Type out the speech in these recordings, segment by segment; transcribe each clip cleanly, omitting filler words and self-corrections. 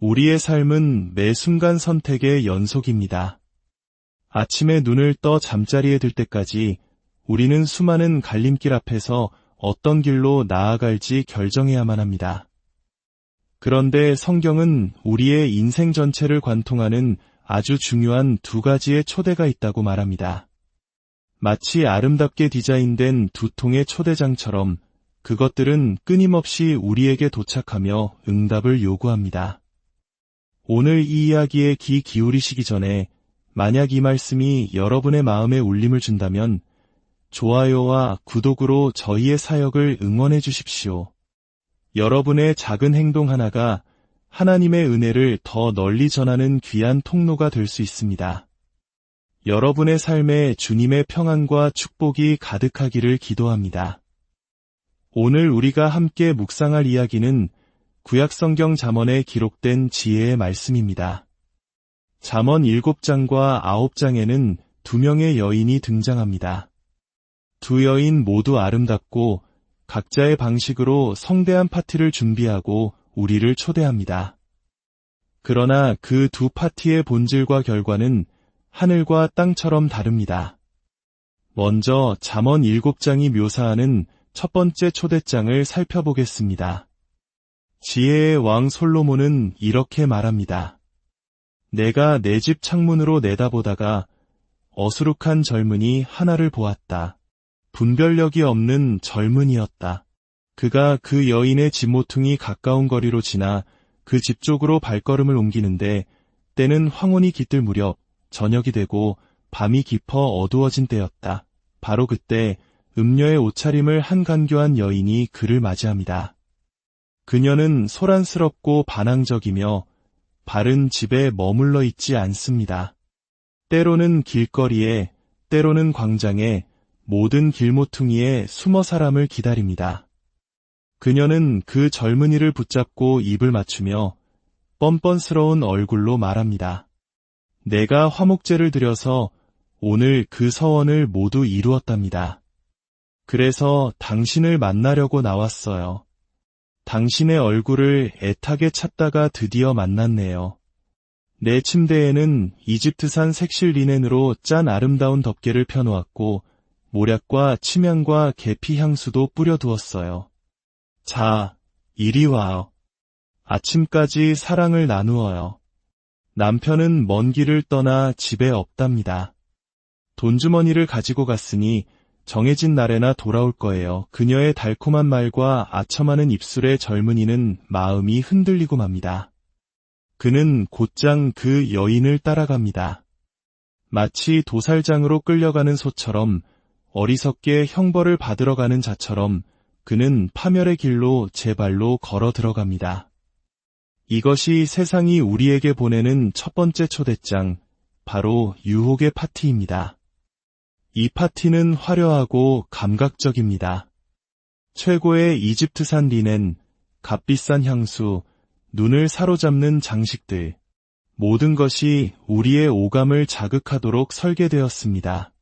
우리의 삶은 매 순간 선택의 연속입니다. 아침에 눈을 떠 잠자리에 들 때까지 우리는 수많은 갈림길 앞에서 어떤 길로 나아갈지 결정해야만 합니다. 그런데 성경은 우리의 인생 전체를 관통하는 아주 중요한 두 가지의 초대가 있다고 말합니다. 마치 아름답게 디자인된 두 통의 초대장처럼 그것들은 끊임없이 우리에게 도착하며 응답을 요구합니다. 오늘 이 이야기에 귀 기울이시기 전에 만약 이 말씀이 여러분의 마음에 울림을 준다면 좋아요와 구독으로 저희의 사역을 응원해 주십시오. 여러분의 작은 행동 하나가 하나님의 은혜를 더 널리 전하는 귀한 통로가 될 수 있습니다. 여러분의 삶에 주님의 평안과 축복이 가득하기를 기도합니다. 오늘 우리가 함께 묵상할 이야기는 구약성경 잠언에 기록된 지혜의 말씀입니다. 잠언 7장과 9장에는 두 명의 여인이 등장합니다. 두 여인 모두 아름답고 각자의 방식으로 성대한 파티를 준비하고 우리를 초대합니다. 그러나 그 두 파티의 본질과 결과는 하늘과 땅처럼 다릅니다. 먼저 잠언 7장이 묘사하는 첫 번째 초대장을 살펴보겠습니다. 지혜의 왕 솔로몬은 이렇게 말합니다. 내가 내 집 창문으로 내다보다가 어수룩한 젊은이 하나를 보았다. 분별력이 없는 젊은이였다. 그가 그 여인의 집 모퉁이 가까운 거리로 지나 그 집 쪽으로 발걸음을 옮기는데 때는 황혼이 깃들 무렵 저녁이 되고 밤이 깊어 어두워진 때였다. 바로 그때 음녀의 옷차림을 한 간교한 여인이 그를 맞이합니다. 그녀는 소란스럽고 반항적이며 발은 집에 머물러 있지 않습니다. 때로는 길거리에, 때로는 광장에, 모든 길모퉁이에 숨어 사람을 기다립니다. 그녀는 그 젊은이를 붙잡고 입을 맞추며 뻔뻔스러운 얼굴로 말합니다. 내가 화목제를 드려서 오늘 그 서원을 모두 이루었답니다. 그래서 당신을 만나려고 나왔어요. 당신의 얼굴을 애타게 찾다가 드디어 만났네요. 내 침대에는 이집트산 색실 리넨으로 짠 아름다운 덮개를 펴놓았고 모략과 침향과 계피 향수도 뿌려두었어요. 자, 이리 와요. 아침까지 사랑을 나누어요. 남편은 먼 길을 떠나 집에 없답니다. 돈주머니를 가지고 갔으니 정해진 날에나 돌아올 거예요. 그녀의 달콤한 말과 아첨하는 입술의 젊은이는 마음이 흔들리고 맙니다. 그는 곧장 그 여인을 따라갑니다. 마치 도살장으로 끌려가는 소처럼 어리석게 형벌을 받으러 가는 자처럼 그는 파멸의 길로 제 발로 걸어 들어갑니다. 이것이 세상이 우리에게 보내는 첫 번째 초대장, 바로 유혹의 파티입니다. 이 파티는 화려하고 감각적입니다. 최고의 이집트산 리넨, 값비싼 향수, 눈을 사로잡는 장식들, 모든 것이 우리의 오감을 자극하도록 설계되었습니다.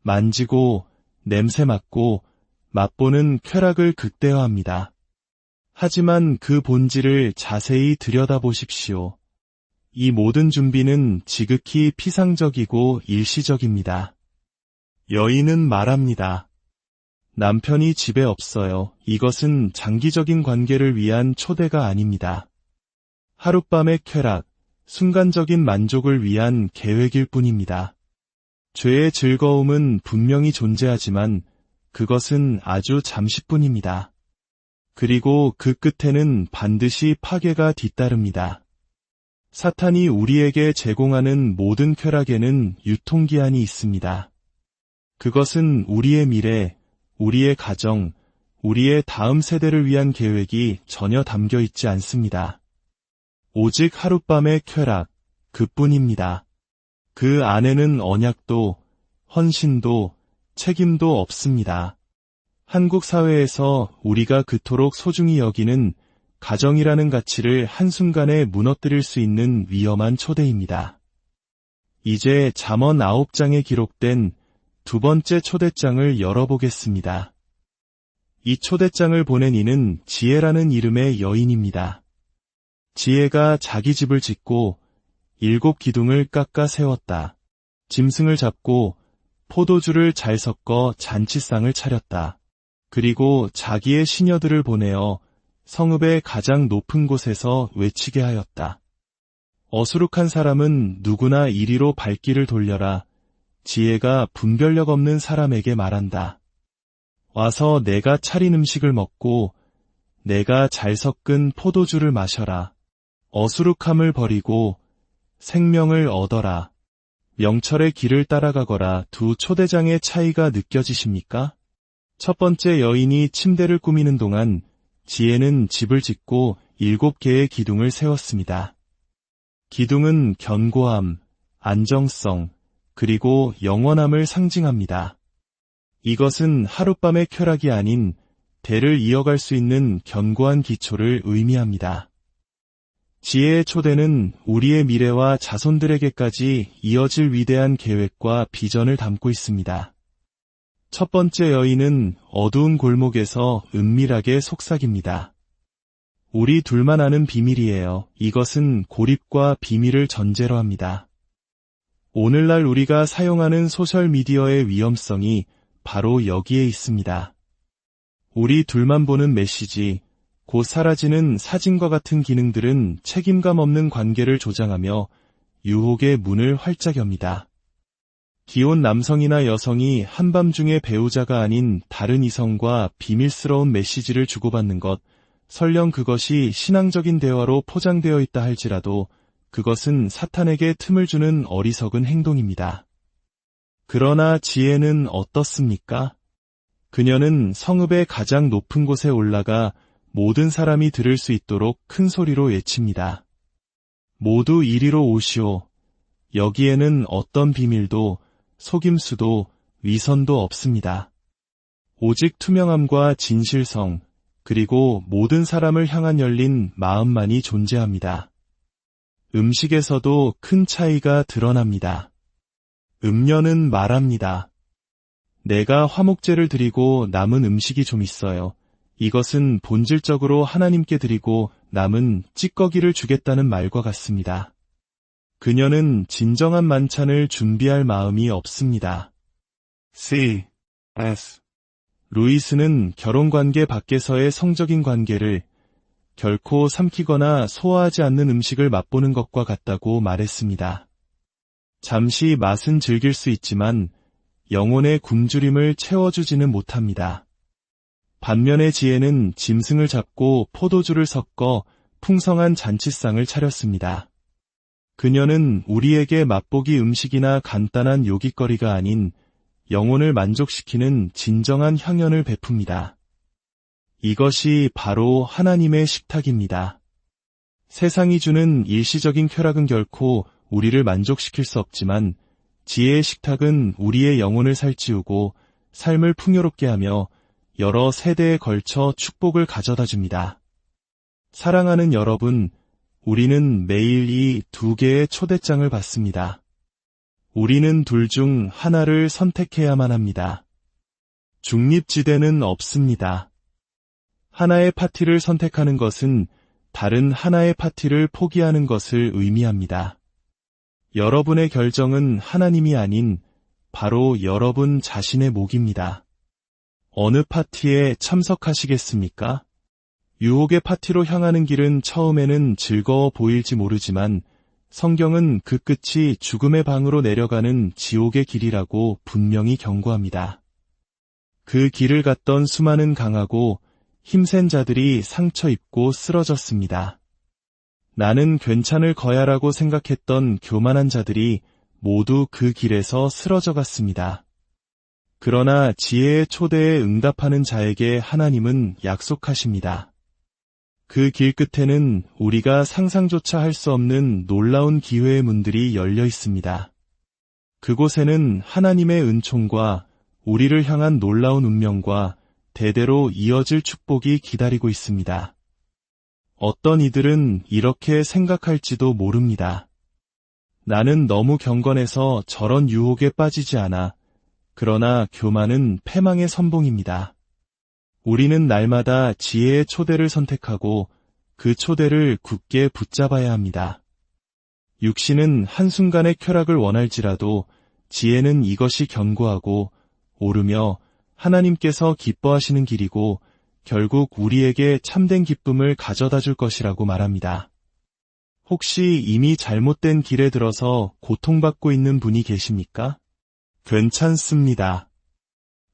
만지고, 냄새 맡고, 맛보는 쾌락을 극대화합니다. 하지만 그 본질을 자세히 들여다보십시오. 이 모든 준비는 지극히 피상적이고 일시적입니다. 여인은 말합니다. 남편이 집에 없어요. 이것은 장기적인 관계를 위한 초대가 아닙니다. 하룻밤의 쾌락, 순간적인 만족을 위한 계획일 뿐입니다. 죄의 즐거움은 분명히 존재하지만 그것은 아주 잠시뿐입니다. 그리고 그 끝에는 반드시 파괴가 뒤따릅니다. 사탄이 우리에게 제공하는 모든 쾌락에는 유통기한이 있습니다. 그것은 우리의 미래, 우리의 가정, 우리의 다음 세대를 위한 계획이 전혀 담겨 있지 않습니다. 오직 하룻밤의 쾌락, 그뿐입니다. 그 안에는 언약도, 헌신도, 책임도 없습니다. 한국 사회에서 우리가 그토록 소중히 여기는 가정이라는 가치를 한순간에 무너뜨릴 수 있는 위험한 초대입니다. 이제 잠언 9장에 기록된 두 번째 초대장을 열어보겠습니다. 이 초대장을 보낸 이는 지혜라는 이름의 여인입니다. 지혜가 자기 집을 짓고 7 기둥을 깎아 세웠다. 짐승을 잡고 포도주를 잘 섞어 잔치상을 차렸다. 그리고 자기의 시녀들을 보내어 성읍의 가장 높은 곳에서 외치게 하였다. 어수룩한 사람은 누구나 이리로 발길을 돌려라. 지혜가 분별력 없는 사람에게 말한다. 와서 내가 차린 음식을 먹고 내가 잘 섞은 포도주를 마셔라. 어수룩함을 버리고 생명을 얻어라. 명철의 길을 따라가거라. 두 초대장의 차이가 느껴지십니까? 첫 번째 여인이 침대를 꾸미는 동안 지혜는 집을 짓고 7개의 기둥을 세웠습니다. 기둥은 견고함, 안정성, 그리고 영원함을 상징합니다. 이것은 하룻밤의 쾌락이 아닌 대를 이어갈 수 있는 견고한 기초를 의미합니다. 지혜의 초대는 우리의 미래와 자손들에게까지 이어질 위대한 계획과 비전을 담고 있습니다. 첫 번째 여인은 어두운 골목에서 은밀하게 속삭입니다. 우리 둘만 아는 비밀이에요. 이것은 고립과 비밀을 전제로 합니다. 오늘날 우리가 사용하는 소셜미디어의 위험성이 바로 여기에 있습니다. 우리 둘만 보는 메시지, 곧 사라지는 사진과 같은 기능들은 책임감 없는 관계를 조장하며 유혹의 문을 활짝 엽니다. 기혼 남성이나 여성이 한밤중에 배우자가 아닌 다른 이성과 비밀스러운 메시지를 주고받는 것, 설령 그것이 신앙적인 대화로 포장되어 있다 할지라도 그것은 사탄에게 틈을 주는 어리석은 행동입니다. 그러나 지혜는 어떻습니까? 그녀는 성읍의 가장 높은 곳에 올라가 모든 사람이 들을 수 있도록 큰 소리로 외칩니다. 모두 이리로 오시오. 여기에는 어떤 비밀도 속임수도 위선도 없습니다. 오직 투명함과 진실성, 그리고 모든 사람을 향한 열린 마음만이 존재합니다. 음식에서도 큰 차이가 드러납니다. 음녀는 말합니다. 내가 화목제를 드리고 남은 음식이 좀 있어요. 이것은 본질적으로 하나님께 드리고 남은 찌꺼기를 주겠다는 말과 같습니다. 그녀는 진정한 만찬을 준비할 마음이 없습니다. C.S. 루이스는 결혼관계 밖에서의 성적인 관계를 결코 삼키거나 소화하지 않는 음식을 맛보는 것과 같다고 말했습니다. 잠시 맛은 즐길 수 있지만 영혼의 굶주림을 채워주지는 못합니다. 반면에 지혜는 짐승을 잡고 포도주를 섞어 풍성한 잔치상을 차렸습니다. 그녀는 우리에게 맛보기 음식이나 간단한 요깃거리가 아닌 영혼을 만족시키는 진정한 향연을 베풉니다. 이것이 바로 하나님의 식탁입니다. 세상이 주는 일시적인 쾌락은 결코 우리를 만족시킬 수 없지만 지혜의 식탁은 우리의 영혼을 살찌우고 삶을 풍요롭게 하며 여러 세대에 걸쳐 축복을 가져다 줍니다. 사랑하는 여러분, 우리는 매일 이 2개의 초대장을 받습니다. 우리는 둘 중 하나를 선택해야만 합니다. 중립지대는 없습니다. 하나의 파티를 선택하는 것은 다른 하나의 파티를 포기하는 것을 의미합니다. 여러분의 결정은 하나님이 아닌 바로 여러분 자신의 몫입니다. 어느 파티에 참석하시겠습니까? 유혹의 파티로 향하는 길은 처음에는 즐거워 보일지 모르지만 성경은 그 끝이 죽음의 방으로 내려가는 지옥의 길이라고 분명히 경고합니다. 그 길을 갔던 수많은 강하고 힘센 자들이 상처 입고 쓰러졌습니다. 나는 괜찮을 거야라고 생각했던 교만한 자들이 모두 그 길에서 쓰러져 갔습니다. 그러나 지혜의 초대에 응답하는 자에게 하나님은 약속하십니다. 그 길 끝에는 우리가 상상조차 할 수 없는 놀라운 기회의 문들이 열려 있습니다. 그곳에는 하나님의 은총과 우리를 향한 놀라운 운명과 대대로 이어질 축복이 기다리고 있습니다. 어떤 이들은 이렇게 생각할지도 모릅니다. 나는 너무 경건해서 저런 유혹에 빠지지 않아. 그러나 교만은 패망의 선봉입니다. 우리는 날마다 지혜의 초대를 선택하고 그 초대를 굳게 붙잡아야 합니다. 육신은 한순간의 쾌락을 원할지라도 지혜는 이것이 견고하고 오르며 하나님께서 기뻐하시는 길이고 결국 우리에게 참된 기쁨을 가져다 줄 것이라고 말합니다. 혹시 이미 잘못된 길에 들어서 고통받고 있는 분이 계십니까? 괜찮습니다.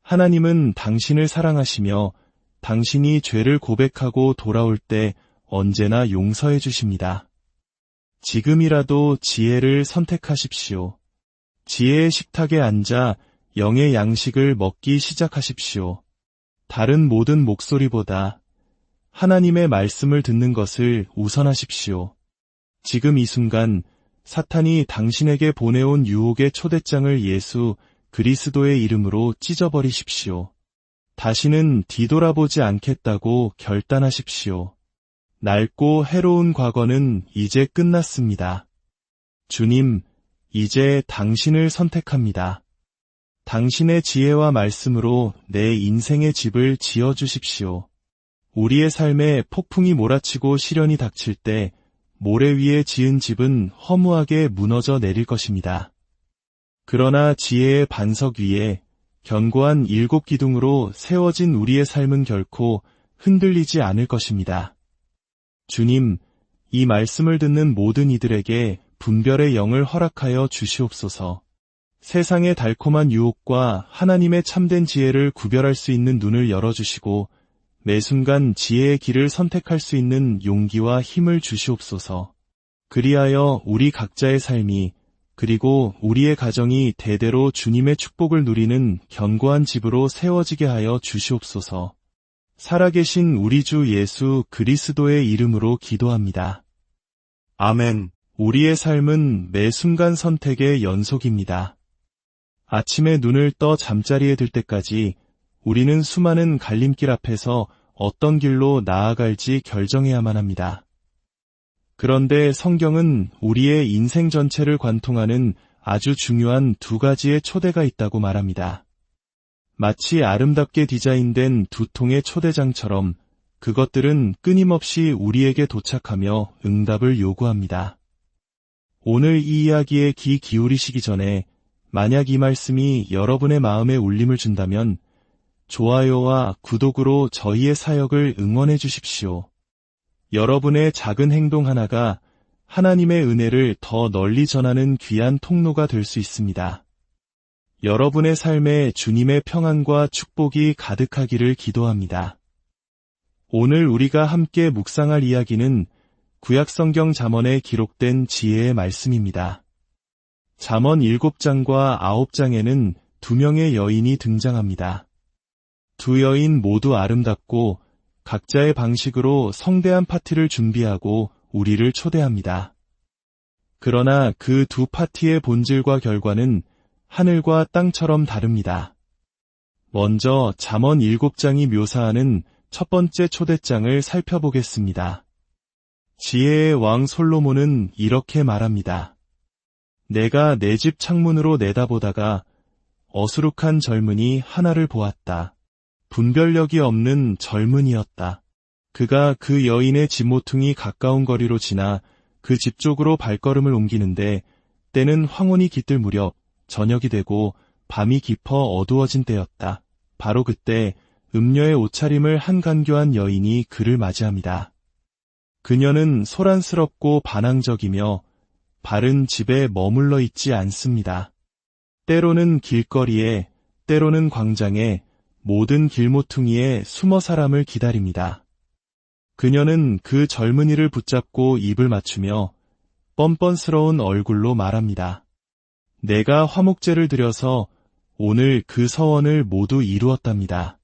하나님은 당신을 사랑하시며 당신이 죄를 고백하고 돌아올 때 언제나 용서해 주십니다. 지금이라도 지혜를 선택하십시오. 지혜의 식탁에 앉아 영의 양식을 먹기 시작하십시오. 다른 모든 목소리보다 하나님의 말씀을 듣는 것을 우선하십시오. 지금 이 순간 사탄이 당신에게 보내온 유혹의 초대장을 예수 그리스도의 이름으로 찢어버리십시오. 다시는 뒤돌아보지 않겠다고 결단하십시오. 낡고 해로운 과거는 이제 끝났습니다. 주님, 이제 당신을 선택합니다. 당신의 지혜와 말씀으로 내 인생의 집을 지어주십시오. 우리의 삶에 폭풍이 몰아치고 시련이 닥칠 때 모래 위에 지은 집은 허무하게 무너져 내릴 것입니다. 그러나 지혜의 반석 위에 견고한 7 기둥으로 세워진 우리의 삶은 결코 흔들리지 않을 것입니다. 주님, 이 말씀을 듣는 모든 이들에게 분별의 영을 허락하여 주시옵소서. 세상의 달콤한 유혹과 하나님의 참된 지혜를 구별할 수 있는 눈을 열어주시고 매 순간 지혜의 길을 선택할 수 있는 용기와 힘을 주시옵소서. 그리하여 우리 각자의 삶이 그리고 우리의 가정이 대대로 주님의 축복을 누리는 견고한 집으로 세워지게 하여 주시옵소서. 살아계신 우리 주 예수 그리스도의 이름으로 기도합니다. 아멘. 우리의 삶은 매 순간 선택의 연속입니다. 아침에 눈을 떠 잠자리에 들 때까지 우리는 수많은 갈림길 앞에서 어떤 길로 나아갈지 결정해야만 합니다. 그런데 성경은 우리의 인생 전체를 관통하는 아주 중요한 2가지의 초대가 있다고 말합니다. 마치 아름답게 디자인된 2통의 초대장처럼 그것들은 끊임없이 우리에게 도착하며 응답을 요구합니다. 오늘 이 이야기에 귀 기울이시기 전에 만약 이 말씀이 여러분의 마음에 울림을 준다면 좋아요와 구독으로 저희의 사역을 응원해 주십시오. 여러분의 작은 행동 하나가 하나님의 은혜를 더 널리 전하는 귀한 통로가 될 수 있습니다. 여러분의 삶에 주님의 평안과 축복이 가득하기를 기도합니다. 오늘 우리가 함께 묵상할 이야기는 구약성경 잠언에 기록된 지혜의 말씀입니다. 잠언 7장과 9장에는 2명의 여인이 등장합니다. 2 여인 모두 아름답고 각자의 방식으로 성대한 파티를 준비하고 우리를 초대합니다. 그러나 그 2 파티의 본질과 결과는 하늘과 땅처럼 다릅니다. 먼저 잠언 7장이 묘사하는 첫 번째 초대장을 살펴보겠습니다. 지혜의 왕 솔로몬은 이렇게 말합니다. 내가 내 집 창문으로 내다보다가 어수룩한 젊은이 하나를 보았다. 분별력이 없는 젊은이였다. 그가 그 여인의 집 모퉁이 가까운 거리로 지나 그 집 쪽으로 발걸음을 옮기는데 때는 황혼이 깃들 무렵 저녁이 되고 밤이 깊어 어두워진 때였다. 바로 그때 음녀의 옷차림을 한 간교한 여인이 그를 맞이합니다. 그녀는 소란스럽고 반항적이며 발은 집에 머물러 있지 않습니다. 때로는 길거리에, 때로는 광장에, 모든 길모퉁이에 숨어 사람을 기다립니다. 그녀는 그 젊은이를 붙잡고 입을 맞추며 뻔뻔스러운 얼굴로 말합니다. 내가 화목제를 드려서 오늘 그 서원을 모두 이루었답니다.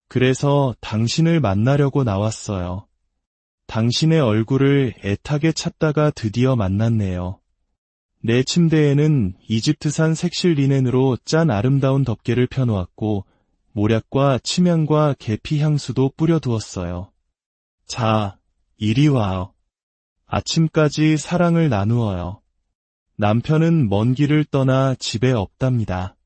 그래서 당신을 만나려고 나왔어요. 당신의 얼굴을 애타게 찾다가 드디어 만났네요. 내 침대에는 이집트산 색실 리넨으로 짠 아름다운 덮개를 펴놓았고 모략과 침향과 계피 향수도 뿌려두었어요. 자, 이리 와요. 아침까지 사랑을 나누어요. 남편은 먼 길을 떠나 집에 없답니다.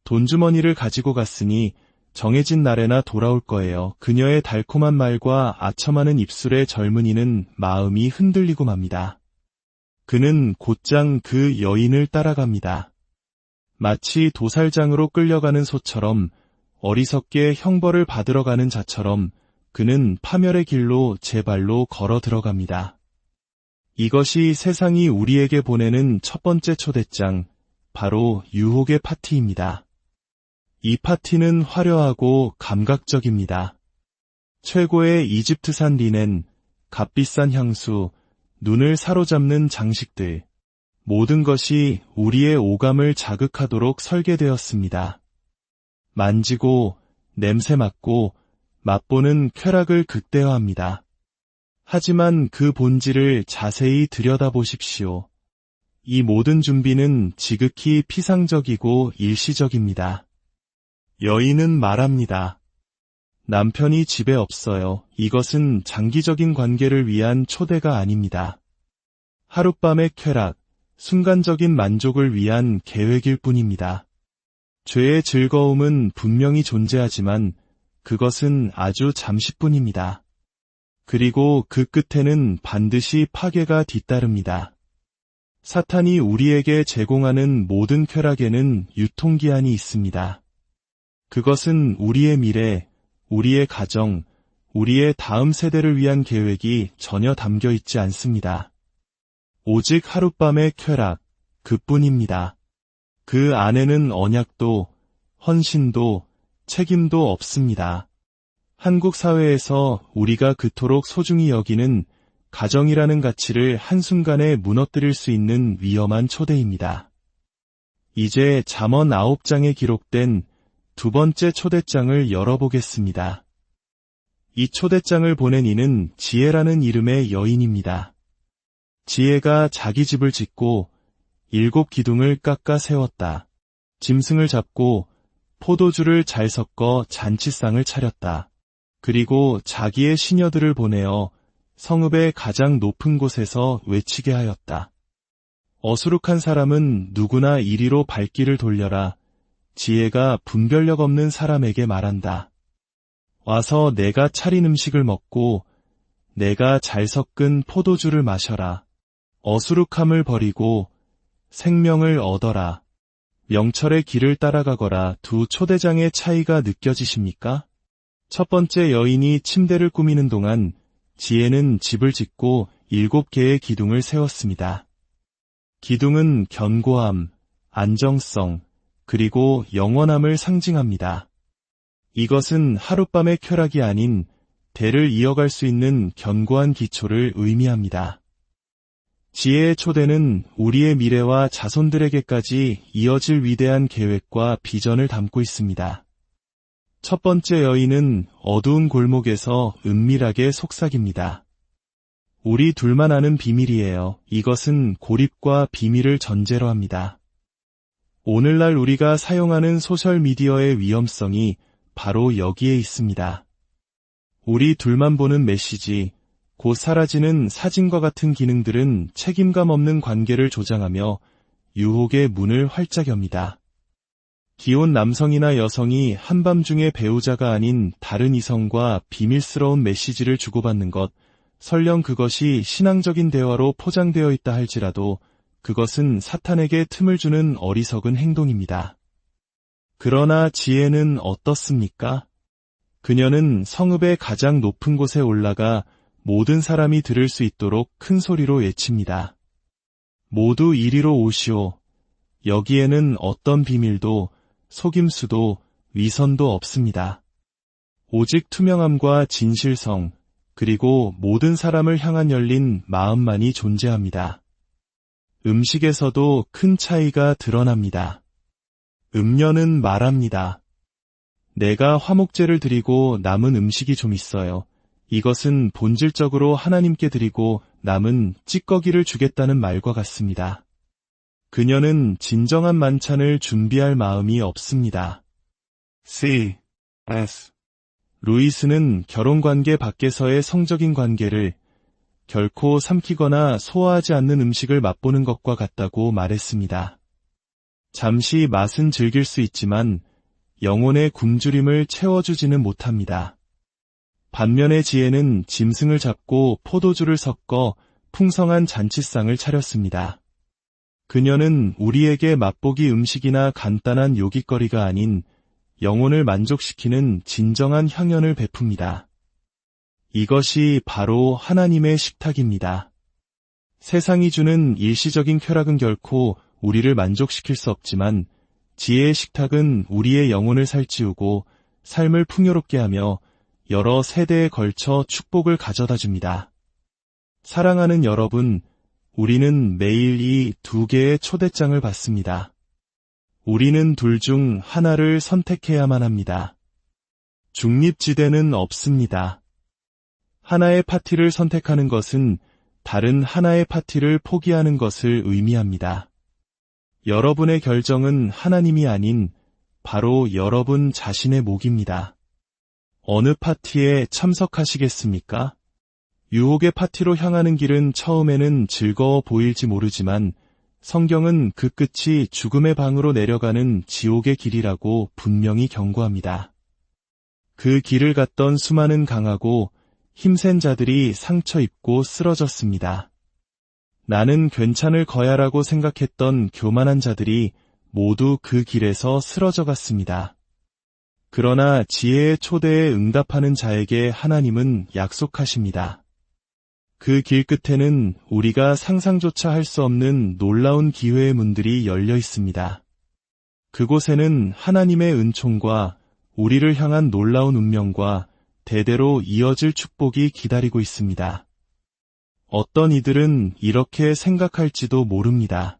돈주머니를 가지고 갔으니 정해진 날에나 돌아올 거예요. 그녀의 달콤한 말과 아첨하는 입술의 젊은이는 마음이 흔들리고 맙니다. 그는 곧장 그 여인을 따라갑니다. 마치 도살장으로 끌려가는 소처럼 어리석게 형벌을 받으러 가는 자처럼 그는 파멸의 길로 제 발로 걸어 들어갑니다. 이것이 세상이 우리에게 보내는 첫 번째 초대장, 바로 유혹의 파티입니다. 이 파티는 화려하고 감각적입니다. 최고의 이집트산 리넨, 값비싼 향수, 눈을 사로잡는 장식들, 모든 것이 우리의 오감을 자극하도록 설계되었습니다. 만지고, 냄새 맡고, 맛보는 쾌락을 극대화합니다. 하지만 그 본질을 자세히 들여다보십시오. 이 모든 준비는 지극히 피상적이고 일시적입니다. 여인은 말합니다. 남편이 집에 없어요. 이것은 장기적인 관계를 위한 초대가 아닙니다. 하룻밤의 쾌락, 순간적인 만족을 위한 계획일 뿐입니다. 죄의 즐거움은 분명히 존재하지만 그것은 아주 잠시뿐입니다. 그리고 그 끝에는 반드시 파괴가 뒤따릅니다. 사탄이 우리에게 제공하는 모든 쾌락에는 유통기한이 있습니다. 그것은 우리의 미래, 우리의 가정, 우리의 다음 세대를 위한 계획이 전혀 담겨 있지 않습니다. 오직 하룻밤의 쾌락, 그뿐입니다. 그 안에는 언약도, 헌신도, 책임도 없습니다. 한국 사회에서 우리가 그토록 소중히 여기는 가정이라는 가치를 한순간에 무너뜨릴 수 있는 위험한 초대입니다. 이제 잠언 9장에 기록된 두 번째 초대장을 열어보겠습니다. 이 초대장을 보낸 이는 지혜라는 이름의 여인입니다. 지혜가 자기 집을 짓고 7 기둥을 깎아 세웠다. 짐승을 잡고 포도주를 잘 섞어 잔치상을 차렸다. 그리고 자기의 시녀들을 보내어 성읍의 가장 높은 곳에서 외치게 하였다. 어수룩한 사람은 누구나 이리로 발길을 돌려라. 지혜가 분별력 없는 사람에게 말한다. 와서 내가 차린 음식을 먹고 내가 잘 섞은 포도주를 마셔라. 어수룩함을 버리고 생명을 얻어라. 명철의 길을 따라가거라. 두 초대장의 차이가 느껴지십니까? 첫 번째 여인이 침대를 꾸미는 동안 지혜는 집을 짓고 7개의 기둥을 세웠습니다. 기둥은 견고함, 안정성, 그리고 영원함을 상징합니다. 이것은 하룻밤의 쾌락이 아닌 대를 이어갈 수 있는 견고한 기초를 의미합니다. 지혜의 초대는 우리의 미래와 자손들에게까지 이어질 위대한 계획과 비전을 담고 있습니다. 첫 번째 여인은 어두운 골목에서 은밀하게 속삭입니다. 우리 둘만 아는 비밀이에요. 이것은 고립과 비밀을 전제로 합니다. 오늘날 우리가 사용하는 소셜미디어의 위험성이 바로 여기에 있습니다. 우리 둘만 보는 메시지, 곧 사라지는 사진과 같은 기능들은 책임감 없는 관계를 조장하며 유혹의 문을 활짝 엽니다. 기혼 남성이나 여성이 한밤중에 배우자가 아닌 다른 이성과 비밀스러운 메시지를 주고받는 것, 설령 그것이 신앙적인 대화로 포장되어 있다 할지라도 그것은 사탄에게 틈을 주는 어리석은 행동입니다. 그러나 지혜는 어떻습니까? 그녀는 성읍의 가장 높은 곳에 올라가 모든 사람이 들을 수 있도록 큰 소리로 외칩니다. 모두 이리로 오시오. 여기에는 어떤 비밀도 속임수도 위선도 없습니다. 오직 투명함과 진실성, 그리고 모든 사람을 향한 열린 마음만이 존재합니다. 음식에서도 큰 차이가 드러납니다. 음녀는 말합니다. 내가 화목제를 드리고 남은 음식이 좀 있어요. 이것은 본질적으로 하나님께 드리고 남은 찌꺼기를 주겠다는 말과 같습니다. 그녀는 진정한 만찬을 준비할 마음이 없습니다. C.S. 루이스는 결혼관계 밖에서의 성적인 관계를 결코 삼키거나 소화하지 않는 음식을 맛보는 것과 같다고 말했습니다. 잠시 맛은 즐길 수 있지만 영혼의 굶주림을 채워주지는 못합니다. 반면에 지혜는 짐승을 잡고 포도주를 섞어 풍성한 잔치상을 차렸습니다. 그녀는 우리에게 맛보기 음식이나 간단한 요깃거리가 아닌 영혼을 만족시키는 진정한 향연을 베풉니다. 이것이 바로 하나님의 식탁입니다. 세상이 주는 일시적인 쾌락은 결코 우리를 만족시킬 수 없지만 지혜의 식탁은 우리의 영혼을 살찌우고 삶을 풍요롭게 하며 여러 세대에 걸쳐 축복을 가져다 줍니다. 사랑하는 여러분, 우리는 매일 이 두 개의 초대장을 받습니다. 우리는 둘 중 하나를 선택해야만 합니다. 중립지대는 없습니다. 하나의 파티를 선택하는 것은 다른 하나의 파티를 포기하는 것을 의미합니다. 여러분의 결정은 하나님이 아닌 바로 여러분 자신의 몫입니다. 어느 파티에 참석하시겠습니까? 유혹의 파티로 향하는 길은 처음에는 즐거워 보일지 모르지만 성경은 그 끝이 죽음의 방으로 내려가는 지옥의 길이라고 분명히 경고합니다. 그 길을 갔던 수많은 강하고 힘센 자들이 상처 입고 쓰러졌습니다. 나는 괜찮을 거야라고 생각했던 교만한 자들이 모두 그 길에서 쓰러져 갔습니다. 그러나 지혜의 초대에 응답하는 자에게 하나님은 약속하십니다. 그 길 끝에는 우리가 상상조차 할 수 없는 놀라운 기회의 문들이 열려 있습니다. 그곳에는 하나님의 은총과 우리를 향한 놀라운 운명과 대대로 이어질 축복이 기다리고 있습니다. 어떤 이들은 이렇게 생각할지도 모릅니다.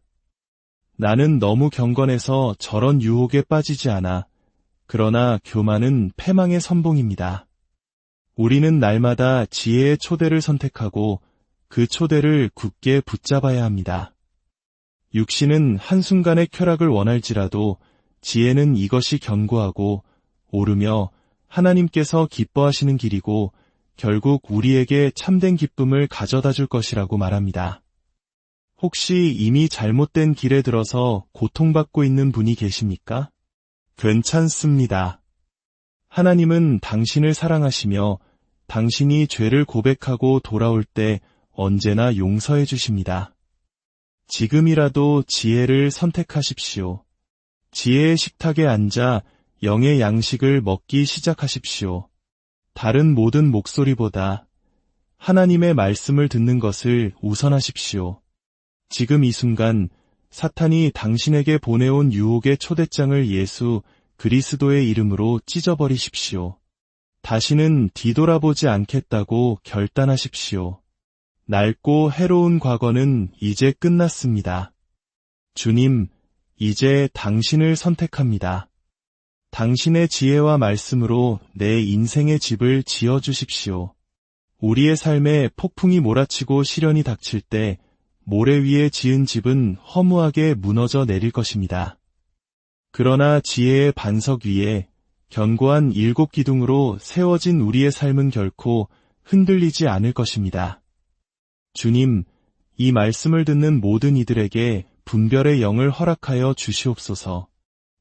나는 너무 경건해서 저런 유혹에 빠지지 않아. 그러나 교만은 패망의 선봉입니다. 우리는 날마다 지혜의 초대를 선택하고 그 초대를 굳게 붙잡아야 합니다. 육신은 한순간의 쾌락을 원할지라도 지혜는 이것이 견고하고 오르며 하나님께서 기뻐하시는 길이고 결국 우리에게 참된 기쁨을 가져다 줄 것이라고 말합니다. 혹시 이미 잘못된 길에 들어서 고통받고 있는 분이 계십니까? 괜찮습니다. 하나님은 당신을 사랑하시며 당신이 죄를 고백하고 돌아올 때 언제나 용서해 주십니다. 지금이라도 지혜를 선택하십시오. 지혜의 식탁에 앉아 영의 양식을 먹기 시작하십시오. 다른 모든 목소리보다 하나님의 말씀을 듣는 것을 우선하십시오. 지금 이 순간 사탄이 당신에게 보내온 유혹의 초대장을 예수 그리스도의 이름으로 찢어버리십시오. 다시는 뒤돌아보지 않겠다고 결단하십시오. 낡고 해로운 과거는 이제 끝났습니다. 주님, 이제 당신을 선택합니다. 당신의 지혜와 말씀으로 내 인생의 집을 지어주십시오. 우리의 삶에 폭풍이 몰아치고 시련이 닥칠 때 모래 위에 지은 집은 허무하게 무너져 내릴 것입니다. 그러나 지혜의 반석 위에 견고한 7기둥으로 세워진 우리의 삶은 결코 흔들리지 않을 것입니다. 주님, 이 말씀을 듣는 모든 이들에게 분별의 영을 허락하여 주시옵소서.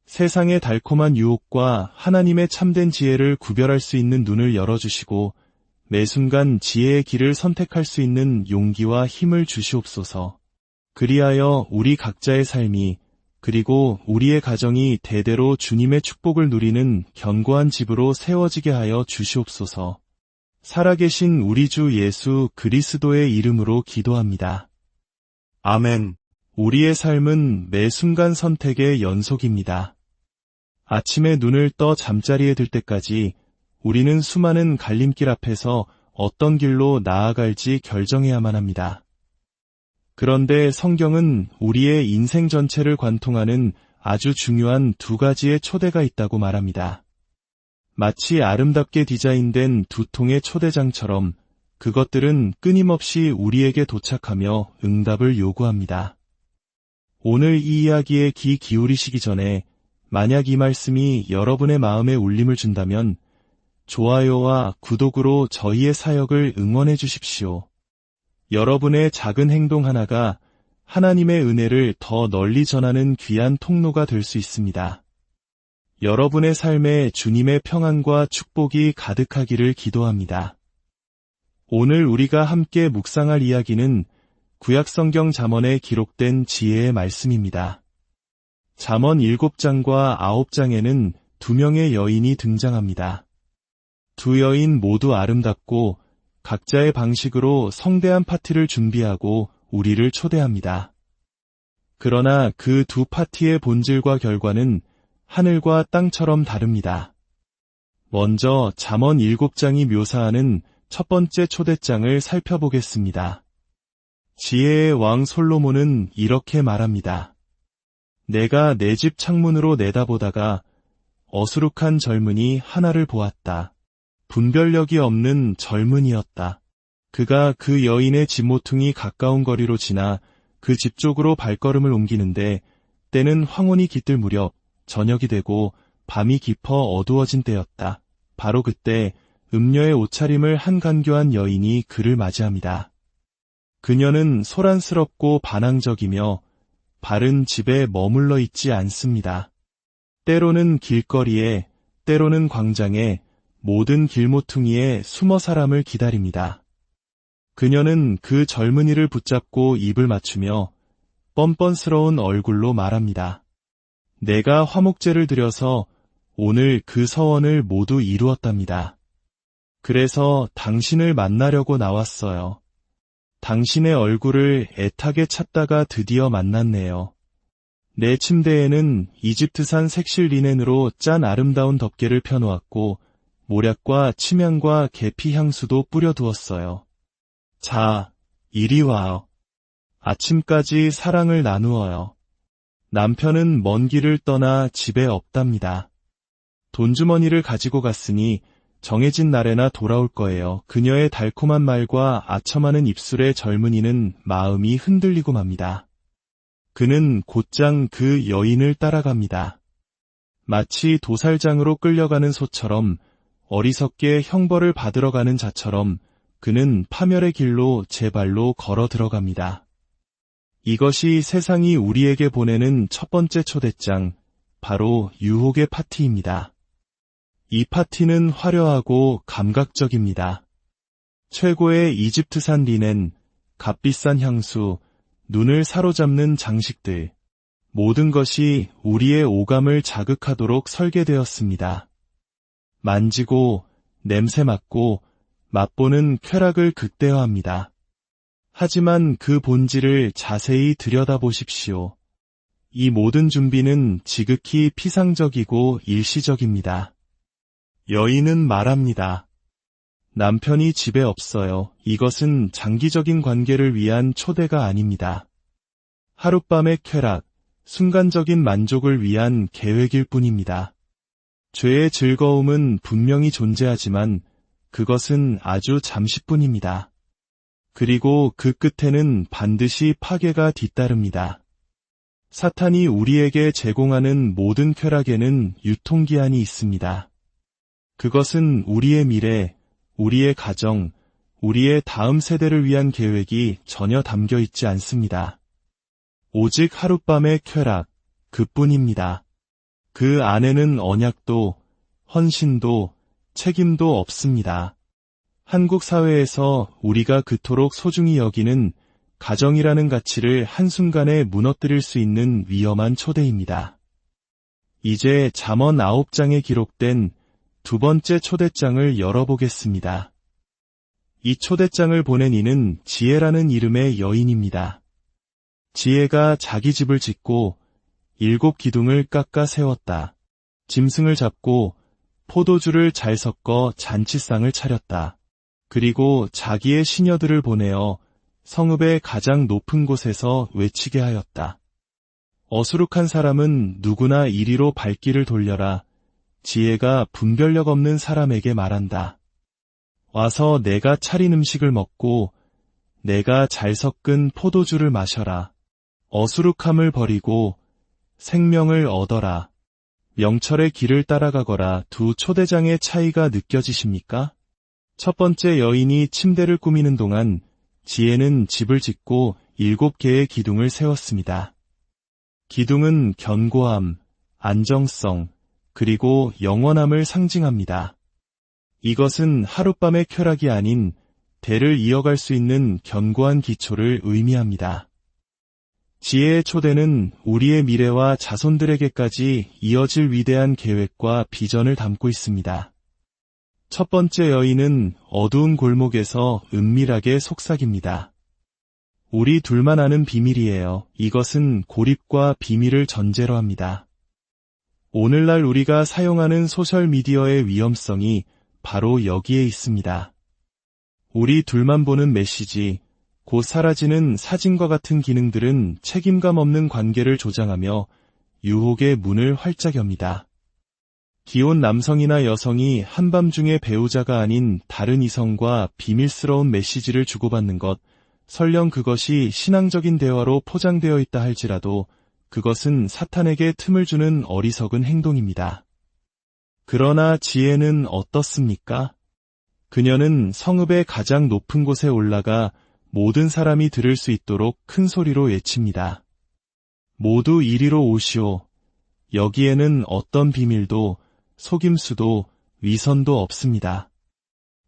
세상의 달콤한 유혹과 하나님의 참된 지혜를 구별할 수 있는 눈을 열어주시고 매 순간 지혜의 길을 선택할 수 있는 용기와 힘을 주시옵소서. 그리하여 우리 각자의 삶이 그리고 우리의 가정이 대대로 주님의 축복을 누리는 견고한 집으로 세워지게 하여 주시옵소서. 살아계신 우리 주 예수 그리스도의 이름으로 기도합니다. 아멘. 우리의 삶은 매 순간 선택의 연속입니다. 아침에 눈을 떠 잠자리에 들 때까지 우리는 수많은 갈림길 앞에서 어떤 길로 나아갈지 결정해야만 합니다. 그런데 성경은 우리의 인생 전체를 관통하는 아주 중요한 2가지의 초대가 있다고 말합니다. 마치 아름답게 디자인된 2통의 초대장처럼 그것들은 끊임없이 우리에게 도착하며 응답을 요구합니다. 오늘 이 이야기에 귀 기울이시기 전에 만약 이 말씀이 여러분의 마음에 울림을 준다면 좋아요와 구독으로 저희의 사역을 응원해 주십시오. 여러분의 작은 행동 하나가 하나님의 은혜를 더 널리 전하는 귀한 통로가 될 수 있습니다. 여러분의 삶에 주님의 평안과 축복이 가득하기를 기도합니다. 오늘 우리가 함께 묵상할 이야기는 구약성경 잠언에 기록된 지혜의 말씀입니다. 잠언 7장과 9장에는 두 명의 여인이 등장합니다. 두 여인 모두 아름답고 각자의 방식으로 성대한 파티를 준비하고 우리를 초대합니다. 그러나 그 두 파티의 본질과 결과는 하늘과 땅처럼 다릅니다. 먼저 잠언 7장이 묘사하는 첫 번째 초대장을 살펴보겠습니다. 지혜의 왕 솔로몬은 이렇게 말합니다. 내가 내 집 창문으로 내다보다가 어수룩한 젊은이 하나를 보았다. 분별력이 없는 젊은이였다. 그가 그 여인의 집 모퉁이 가까운 거리로 지나 그 집 쪽으로 발걸음을 옮기는데 때는 황혼이 깃들 무렵 저녁이 되고 밤이 깊어 어두워진 때였다. 바로 그때 음녀의 옷차림을 한 간교한 여인이 그를 맞이합니다. 그녀는 소란스럽고 반항적이며 발은 집에 머물러 있지 않습니다. 때로는 길거리에, 때로는 광장에, 모든 길모퉁이에 숨어 사람을 기다립니다. 그녀는 그 젊은이를 붙잡고 입을 맞추며 뻔뻔스러운 얼굴로 말합니다. 내가 화목제를 드려서 오늘 그 서원을 모두 이루었답니다. 그래서 당신을 만나려고 나왔어요. 당신의 얼굴을 애타게 찾다가 드디어 만났네요. 내 침대에는 이집트산 색실 리넨으로 짠 아름다운 덮개를 펴놓았고 모략과 침향과 계피 향수도 뿌려두었어요. 자, 이리 와요. 아침까지 사랑을 나누어요. 남편은 먼 길을 떠나 집에 없답니다. 돈주머니를 가지고 갔으니 정해진 날에나 돌아올 거예요. 그녀의 달콤한 말과 아첨하는 입술의 젊은이는 마음이 흔들리고 맙니다. 그는 곧장 그 여인을 따라갑니다. 마치 도살장으로 끌려가는 소처럼 어리석게 형벌을 받으러 가는 자처럼 그는 파멸의 길로 제 발로 걸어 들어갑니다. 이것이 세상이 우리에게 보내는 첫 번째 초대장, 바로 유혹의 파티입니다. 이 파티는 화려하고 감각적입니다. 최고의 이집트산 리넨, 값비싼 향수, 눈을 사로잡는 장식들, 모든 것이 우리의 오감을 자극하도록 설계되었습니다. 만지고, 냄새 맡고, 맛보는 쾌락을 극대화합니다. 하지만 그 본질을 자세히 들여다보십시오. 이 모든 준비는 지극히 피상적이고 일시적입니다. 여인은 말합니다. 남편이 집에 없어요. 이것은 장기적인 관계를 위한 초대가 아닙니다. 하룻밤의 쾌락, 순간적인 만족을 위한 계획일 뿐입니다. 죄의 즐거움은 분명히 존재하지만 그것은 아주 잠시뿐입니다. 그리고 그 끝에는 반드시 파괴가 뒤따릅니다. 사탄이 우리에게 제공하는 모든 쾌락에는 유통기한이 있습니다. 그것은 우리의 미래, 우리의 가정, 우리의 다음 세대를 위한 계획이 전혀 담겨 있지 않습니다. 오직 하룻밤의 쾌락, 그뿐입니다. 그 안에는 언약도, 헌신도, 책임도 없습니다. 한국 사회에서 우리가 그토록 소중히 여기는 가정이라는 가치를 한순간에 무너뜨릴 수 있는 위험한 초대입니다. 이제 잠언 9장에 기록된 두 번째 초대장을 열어보겠습니다. 이 초대장을 보낸 이는 지혜라는 이름의 여인입니다. 지혜가 자기 집을 짓고 7 기둥을 깎아 세웠다. 짐승을 잡고 포도주를 잘 섞어 잔치상을 차렸다. 그리고 자기의 시녀들을 보내어 성읍의 가장 높은 곳에서 외치게 하였다. 어수룩한 사람은 누구나 이리로 발길을 돌려라. 지혜가 분별력 없는 사람에게 말한다. 와서 내가 차린 음식을 먹고 내가 잘 섞은 포도주를 마셔라. 어수룩함을 버리고 생명을 얻어라. 명철의 길을 따라가거라. 두 초대장의 차이가 느껴지십니까? 첫 번째 여인이 침대를 꾸미는 동안 지혜는 집을 짓고 7개의 기둥을 세웠습니다. 기둥은 견고함, 안정성, 그리고 영원함을 상징합니다. 이것은 하룻밤의 쾌락이 아닌 대를 이어갈 수 있는 견고한 기초를 의미합니다. 지혜의 초대는 우리의 미래와 자손들에게까지 이어질 위대한 계획과 비전을 담고 있습니다. 첫 번째 여인은 어두운 골목에서 은밀하게 속삭입니다. 우리 둘만 아는 비밀이에요. 이것은 고립과 비밀을 전제로 합니다. 오늘날 우리가 사용하는 소셜미디어의 위험성이 바로 여기에 있습니다. 우리 둘만 보는 메시지, 곧 사라지는 사진과 같은 기능들은 책임감 없는 관계를 조장하며 유혹의 문을 활짝 엽니다. 기혼 남성이나 여성이 한밤중에 배우자가 아닌 다른 이성과 비밀스러운 메시지를 주고받는 것, 설령 그것이 신앙적인 대화로 포장되어 있다 할지라도 그것은 사탄에게 틈을 주는 어리석은 행동입니다. 그러나 지혜는 어떻습니까? 그녀는 성읍의 가장 높은 곳에 올라가 모든 사람이 들을 수 있도록 큰 소리로 외칩니다. 모두 이리로 오시오. 여기에는 어떤 비밀도, 속임수도, 위선도 없습니다.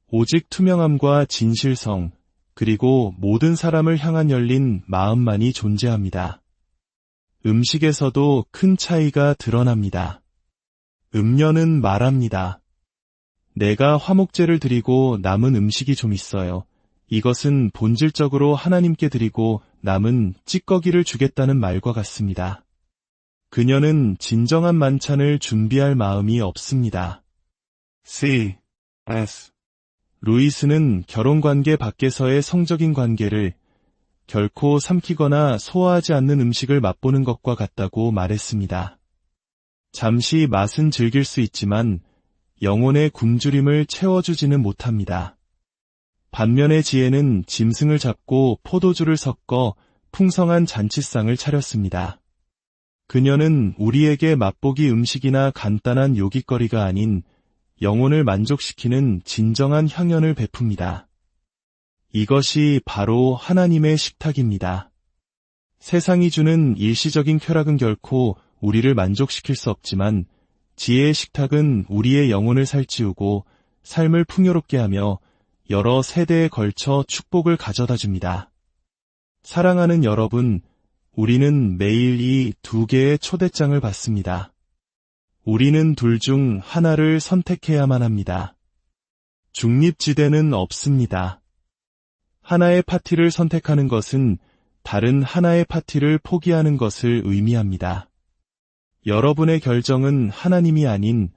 오직 투명함과 진실성, 그리고 모든 사람을 향한 열린 마음만이 존재합니다. 음식에서도 큰 차이가 드러납니다. 음녀는 말합니다. 내가 화목제를 드리고 남은 음식이 좀 있어요. 이것은 본질적으로 하나님께 드리고 남은 찌꺼기를 주겠다는 말과 같습니다. 그녀는 진정한 만찬을 준비할 마음이 없습니다. C.S. 루이스는 결혼관계 밖에서의 성적인 관계를 결코 삼키거나 소화하지 않는 음식을 맛보는 것과 같다고 말했습니다. 잠시 맛은 즐길 수 있지만 영혼의 굶주림을 채워주지는 못합니다. 반면에 지혜는 짐승을 잡고 포도주를 섞어 풍성한 잔치상을 차렸습니다. 그녀는 우리에게 맛보기 음식이나 간단한 요깃거리가 아닌 영혼을 만족시키는 진정한 향연을 베풉니다. 이것이 바로 하나님의 식탁입니다. 세상이 주는 일시적인 쾌락은 결코 우리를 만족시킬 수 없지만 지혜의 식탁은 우리의 영혼을 살찌우고 삶을 풍요롭게 하며 여러 세대에 걸쳐 축복을 가져다 줍니다. 사랑하는 여러분, 우리는 매일 이 두 개의 초대장을 받습니다. 우리는 둘 중 하나를 선택해야만 합니다. 중립지대는 없습니다. 하나의 파티를 선택하는 것은 다른 하나의 파티를 포기하는 것을 의미합니다. 여러분의 결정은 하나님이 아닌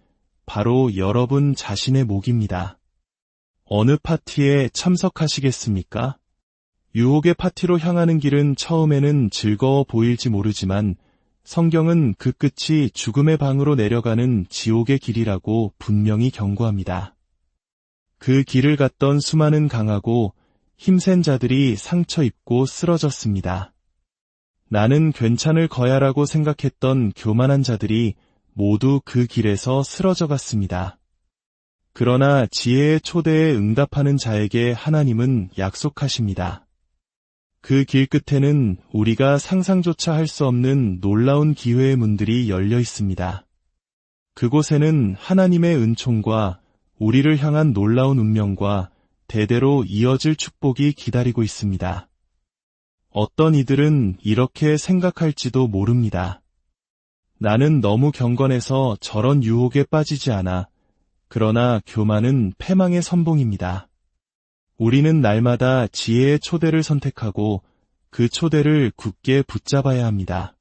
바로 여러분 자신의 몫입니다. 어느 파티에 참석하시겠습니까? 유혹의 파티로 향하는 길은 처음에는 즐거워 보일지 모르지만 성경은 그 끝이 죽음의 방으로 내려가는 지옥의 길이라고 분명히 경고합니다. 그 길을 갔던 수많은 강하고 힘센 자들이 상처 입고 쓰러졌습니다. 나는 괜찮을 거야라고 생각했던 교만한 자들이 모두 그 길에서 쓰러져 갔습니다. 그러나 지혜의 초대에 응답하는 자에게 하나님은 약속하십니다. 그 길 끝에는 우리가 상상조차 할 수 없는 놀라운 기회의 문들이 열려 있습니다. 그곳에는 하나님의 은총과 우리를 향한 놀라운 운명과 대대로 이어질 축복이 기다리고 있습니다. 어떤 이들은 이렇게 생각할지도 모릅니다. 나는 너무 경건해서 저런 유혹에 빠지지 않아. 그러나 교만은 패망의 선봉입니다. 우리는 날마다 지혜의 초대를 선택하고 그 초대를 굳게 붙잡아야 합니다.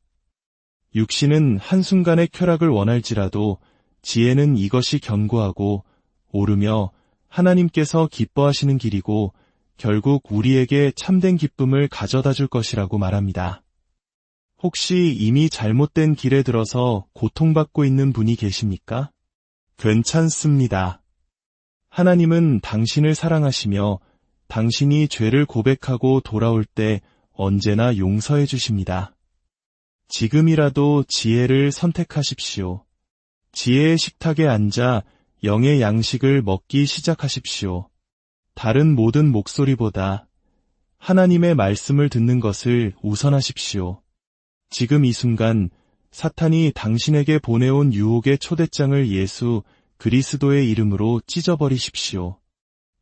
육신은 한순간의 쾌락을 원할지라도 지혜는 이것이 견고하고 오르며 하나님께서 기뻐하시는 길이고 결국 우리에게 참된 기쁨을 가져다 줄 것이라고 말합니다. 혹시 이미 잘못된 길에 들어서 고통받고 있는 분이 계십니까? 괜찮습니다. 하나님은 당신을 사랑하시며 당신이 죄를 고백하고 돌아올 때 언제나 용서해 주십니다. 지금이라도 지혜를 선택하십시오. 지혜의 식탁에 앉아 영의 양식을 먹기 시작하십시오. 다른 모든 목소리보다 하나님의 말씀을 듣는 것을 우선하십시오. 지금 이 순간 사탄이 당신에게 보내온 유혹의 초대장을 예수 그리스도의 이름으로 찢어버리십시오.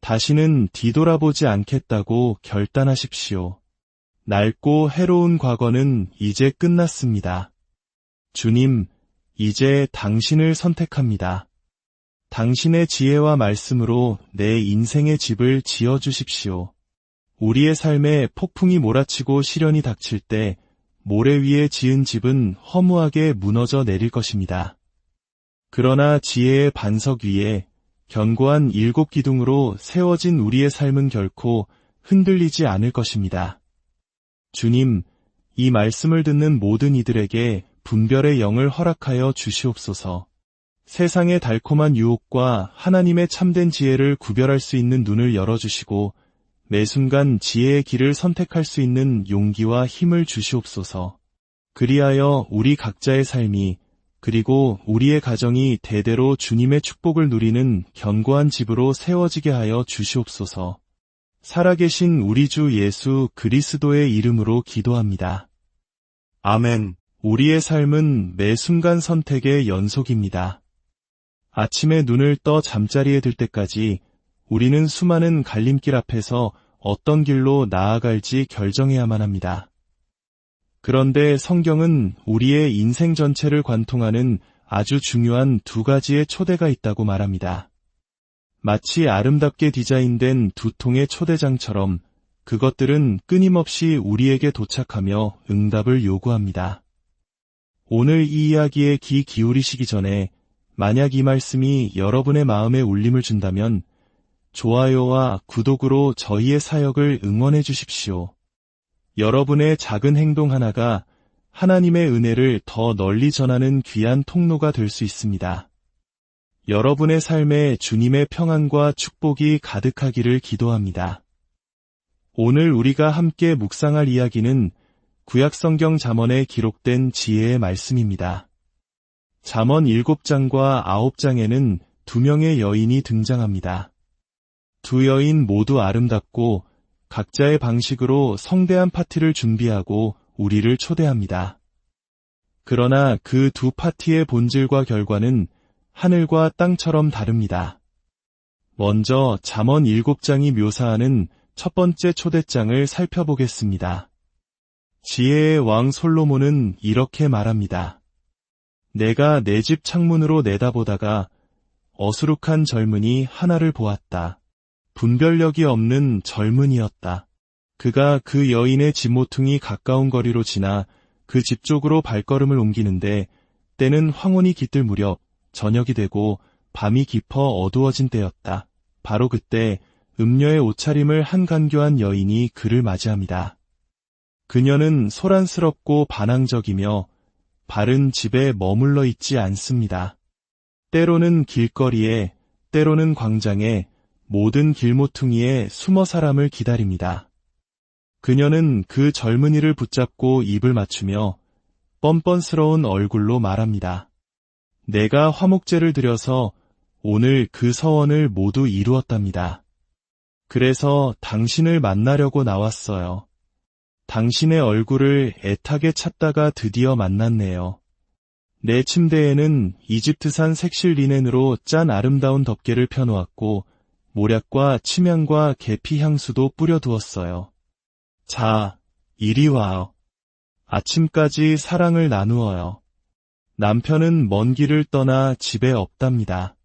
다시는 뒤돌아보지 않겠다고 결단하십시오. 낡고 해로운 과거는 이제 끝났습니다. 주님, 이제 당신을 선택합니다. 당신의 지혜와 말씀으로 내 인생의 집을 지어주십시오. 우리의 삶에 폭풍이 몰아치고 시련이 닥칠 때 모래 위에 지은 집은 허무하게 무너져 내릴 것입니다. 그러나 지혜의 반석 위에 견고한 7기둥으로 세워진 우리의 삶은 결코 흔들리지 않을 것입니다. 주님, 이 말씀을 듣는 모든 이들에게 분별의 영을 허락하여 주시옵소서. 세상의 달콤한 유혹과 하나님의 참된 지혜를 구별할 수 있는 눈을 열어주시고 매 순간 지혜의 길을 선택할 수 있는 용기와 힘을 주시옵소서. 그리하여 우리 각자의 삶이 그리고 우리의 가정이 대대로 주님의 축복을 누리는 견고한 집으로 세워지게 하여 주시옵소서. 살아계신 우리 주 예수 그리스도의 이름으로 기도합니다. 아멘. 우리의 삶은 매 순간 선택의 연속입니다. 아침에 눈을 떠 잠자리에 들 때까지 우리는 수많은 갈림길 앞에서 어떤 길로 나아갈지 결정해야만 합니다. 그런데 성경은 우리의 인생 전체를 관통하는 아주 중요한 2가지의 초대가 있다고 말합니다. 마치 아름답게 디자인된 2통의 초대장처럼 그것들은 끊임없이 우리에게 도착하며 응답을 요구합니다. 오늘 이 이야기에 귀 기울이시기 전에 만약 이 말씀이 여러분의 마음에 울림을 준다면 좋아요와 구독으로 저희의 사역을 응원해 주십시오. 여러분의 작은 행동 하나가 하나님의 은혜를 더 널리 전하는 귀한 통로가 될 수 있습니다. 여러분의 삶에 주님의 평안과 축복이 가득하기를 기도합니다. 오늘 우리가 함께 묵상할 이야기는 구약성경 잠언에 기록된 지혜의 말씀입니다. 잠언 7장과 9장에는 2명의 여인이 등장합니다. 2 여인 모두 아름답고 각자의 방식으로 성대한 파티를 준비하고 우리를 초대합니다. 그러나 그 2 파티의 본질과 결과는 하늘과 땅처럼 다릅니다. 먼저 잠언 7장이 묘사하는 첫 번째 초대장을 살펴보겠습니다. 지혜의 왕 솔로몬은 이렇게 말합니다. 내가 내 집 창문으로 내다보다가 어수룩한 젊은이 하나를 보았다. 분별력이 없는 젊은이였다. 그가 그 여인의 집 모퉁이 가까운 거리로 지나 그 집 쪽으로 발걸음을 옮기는데 때는 황혼이 깃들 무렵 저녁이 되고 밤이 깊어 어두워진 때였다. 바로 그때 음녀의 옷차림을 한 간교한 여인이 그를 맞이합니다. 그녀는 소란스럽고 반항적이며 발은 집에 머물러 있지 않습니다. 때로는 길거리에, 때로는 광장에, 모든 길모퉁이에 숨어 사람을 기다립니다. 그녀는 그 젊은이를 붙잡고 입을 맞추며 뻔뻔스러운 얼굴로 말합니다. 내가 화목제를 드려서 오늘 그 서원을 모두 이루었답니다. 그래서 당신을 만나려고 나왔어요. 당신의 얼굴을 애타게 찾다가 드디어 만났네요. 내 침대에는 이집트산 색실 리넨으로 짠 아름다운 덮개를 펴놓았고 모략과 침향과 계피 향수도 뿌려두었어요. 자, 이리 와요. 아침까지 사랑을 나누어요. 남편은 먼 길을 떠나 집에 없답니다.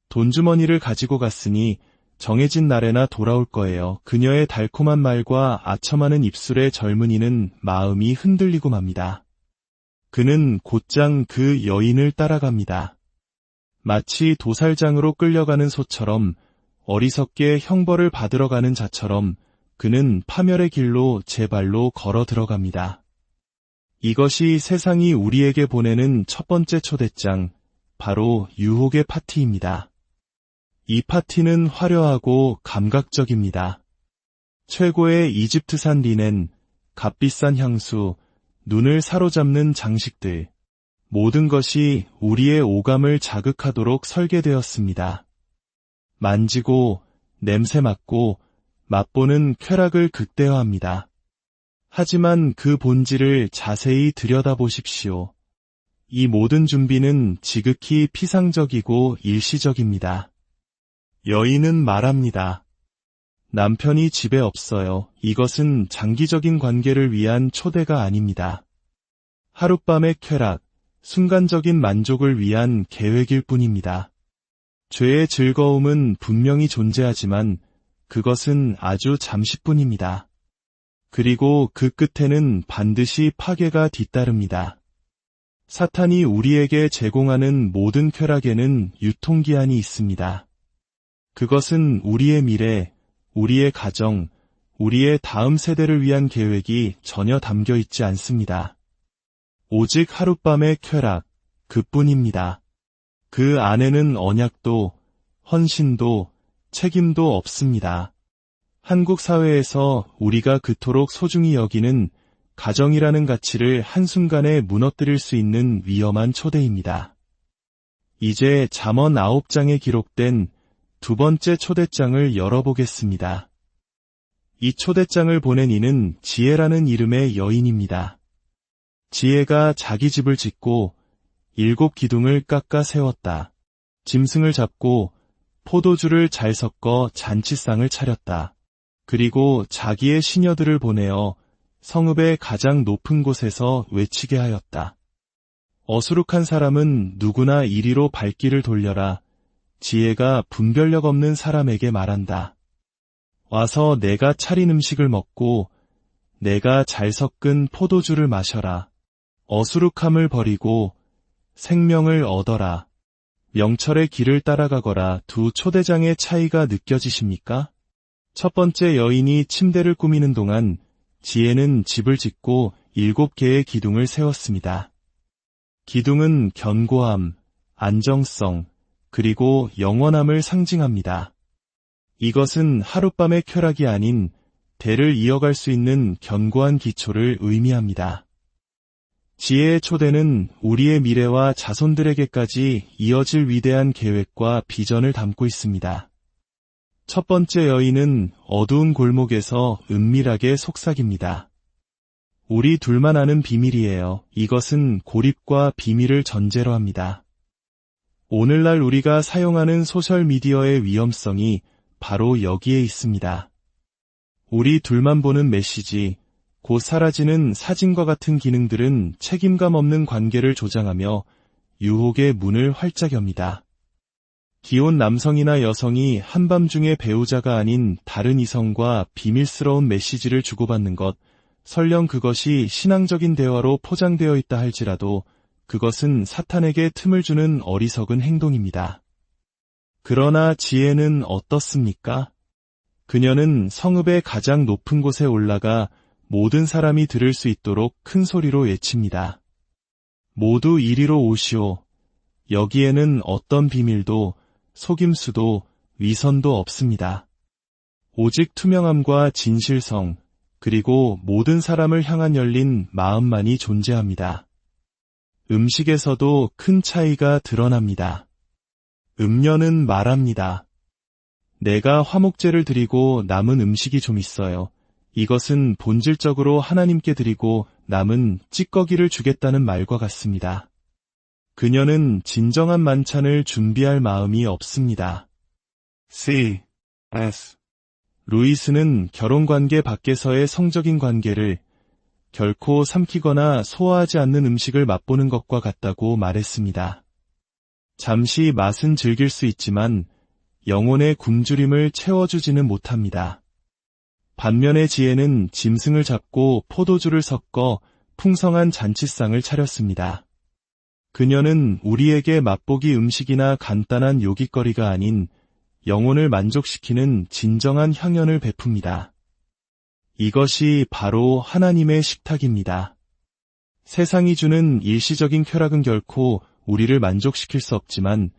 돈주머니를 가지고 갔으니 정해진 날에나 돌아올 거예요. 그녀의 달콤한 말과 아첨하는 입술의 젊은이는 마음이 흔들리고 맙니다. 그는 곧장 그 여인을 따라갑니다. 마치 도살장으로 끌려가는 소처럼 어리석게 형벌을 받으러 가는 자처럼 그는 파멸의 길로 제 발로 걸어 들어갑니다. 이것이 세상이 우리에게 보내는 첫 번째 초대장, 바로 유혹의 파티입니다. 이 파티는 화려하고 감각적입니다. 최고의 이집트산 리넨, 값비싼 향수, 눈을 사로잡는 장식들, 모든 것이 우리의 오감을 자극하도록 설계되었습니다. 만지고, 냄새 맡고, 맛보는 쾌락을 극대화합니다. 하지만 그 본질을 자세히 들여다보십시오. 이 모든 준비는 지극히 피상적이고 일시적입니다. 여인은 말합니다. 남편이 집에 없어요. 이것은 장기적인 관계를 위한 초대가 아닙니다. 하룻밤의 쾌락, 순간적인 만족을 위한 계획일 뿐입니다. 죄의 즐거움은 분명히 존재하지만 그것은 아주 잠시뿐입니다. 그리고 그 끝에는 반드시 파괴가 뒤따릅니다. 사탄이 우리에게 제공하는 모든 쾌락에는 유통기한이 있습니다. 그것은 우리의 미래, 우리의 가정, 우리의 다음 세대를 위한 계획이 전혀 담겨 있지 않습니다. 오직 하룻밤의 쾌락, 그뿐입니다. 그 안에는 언약도, 헌신도, 책임도 없습니다. 한국 사회에서 우리가 그토록 소중히 여기는 가정이라는 가치를 한순간에 무너뜨릴 수 있는 위험한 초대입니다. 이제 잠언 9장에 기록된 두 번째 초대장을 열어보겠습니다. 이 초대장을 보낸 이는 지혜라는 이름의 여인입니다. 지혜가 자기 집을 짓고 7 기둥을 깎아 세웠다. 짐승을 잡고 포도주를 잘 섞어 잔치상을 차렸다. 그리고 자기의 시녀들을 보내어 성읍의 가장 높은 곳에서 외치게 하였다. 어수룩한 사람은 누구나 이리로 발길을 돌려라. 지혜가 분별력 없는 사람에게 말한다. 와서 내가 차린 음식을 먹고 내가 잘 섞은 포도주를 마셔라. 어수룩함을 버리고 생명을 얻어라. 명철의 길을 따라가거라. 두 초대장의 차이가 느껴지십니까? 첫 번째 여인이 침대를 꾸미는 동안 지혜는 집을 짓고 7개의 기둥을 세웠습니다. 기둥은 견고함, 안정성, 그리고 영원함을 상징합니다. 이것은 하룻밤의 쾌락이 아닌 대를 이어갈 수 있는 견고한 기초를 의미합니다. 지혜의 초대는 우리의 미래와 자손들에게까지 이어질 위대한 계획과 비전을 담고 있습니다. 첫 번째 여인은 어두운 골목에서 은밀하게 속삭입니다. 우리 둘만 아는 비밀이에요. 이것은 고립과 비밀을 전제로 합니다. 오늘날 우리가 사용하는 소셜미디어의 위험성이 바로 여기에 있습니다. 우리 둘만 보는 메시지, 곧 사라지는 사진과 같은 기능들은 책임감 없는 관계를 조장하며 유혹의 문을 활짝 엽니다. 기혼 남성이나 여성이 한밤중에 배우자가 아닌 다른 이성과 비밀스러운 메시지를 주고받는 것, 설령 그것이 신앙적인 대화로 포장되어 있다 할지라도 그것은 사탄에게 틈을 주는 어리석은 행동입니다. 그러나 지혜는 어떻습니까? 그녀는 성읍의 가장 높은 곳에 올라가 모든 사람이 들을 수 있도록 큰 소리로 외칩니다. 모두 이리로 오시오. 여기에는 어떤 비밀도, 속임수도, 위선도 없습니다. 오직 투명함과 진실성, 그리고 모든 사람을 향한 열린 마음만이 존재합니다. 음식에서도 큰 차이가 드러납니다. 음녀는 말합니다. 내가 화목제를 드리고 남은 음식이 좀 있어요. 이것은 본질적으로 하나님께 드리고 남은 찌꺼기를 주겠다는 말과 같습니다. 그녀는 진정한 만찬을 준비할 마음이 없습니다. C.S. 루이스는 결혼관계 밖에서의 성적인 관계를 결코 삼키거나 소화하지 않는 음식을 맛보는 것과 같다고 말했습니다. 잠시 맛은 즐길 수 있지만 영혼의 굶주림을 채워주지는 못합니다. 반면에 지혜는 짐승을 잡고 포도주를 섞어 풍성한 잔치상을 차렸습니다. 그녀는 우리에게 맛보기 음식이나 간단한 요깃거리가 아닌 영혼을 만족시키는 진정한 향연을 베풉니다. 이것이 바로 하나님의 식탁입니다. 세상이 주는 일시적인 쾌락은 결코 우리를 만족시킬 수 없지만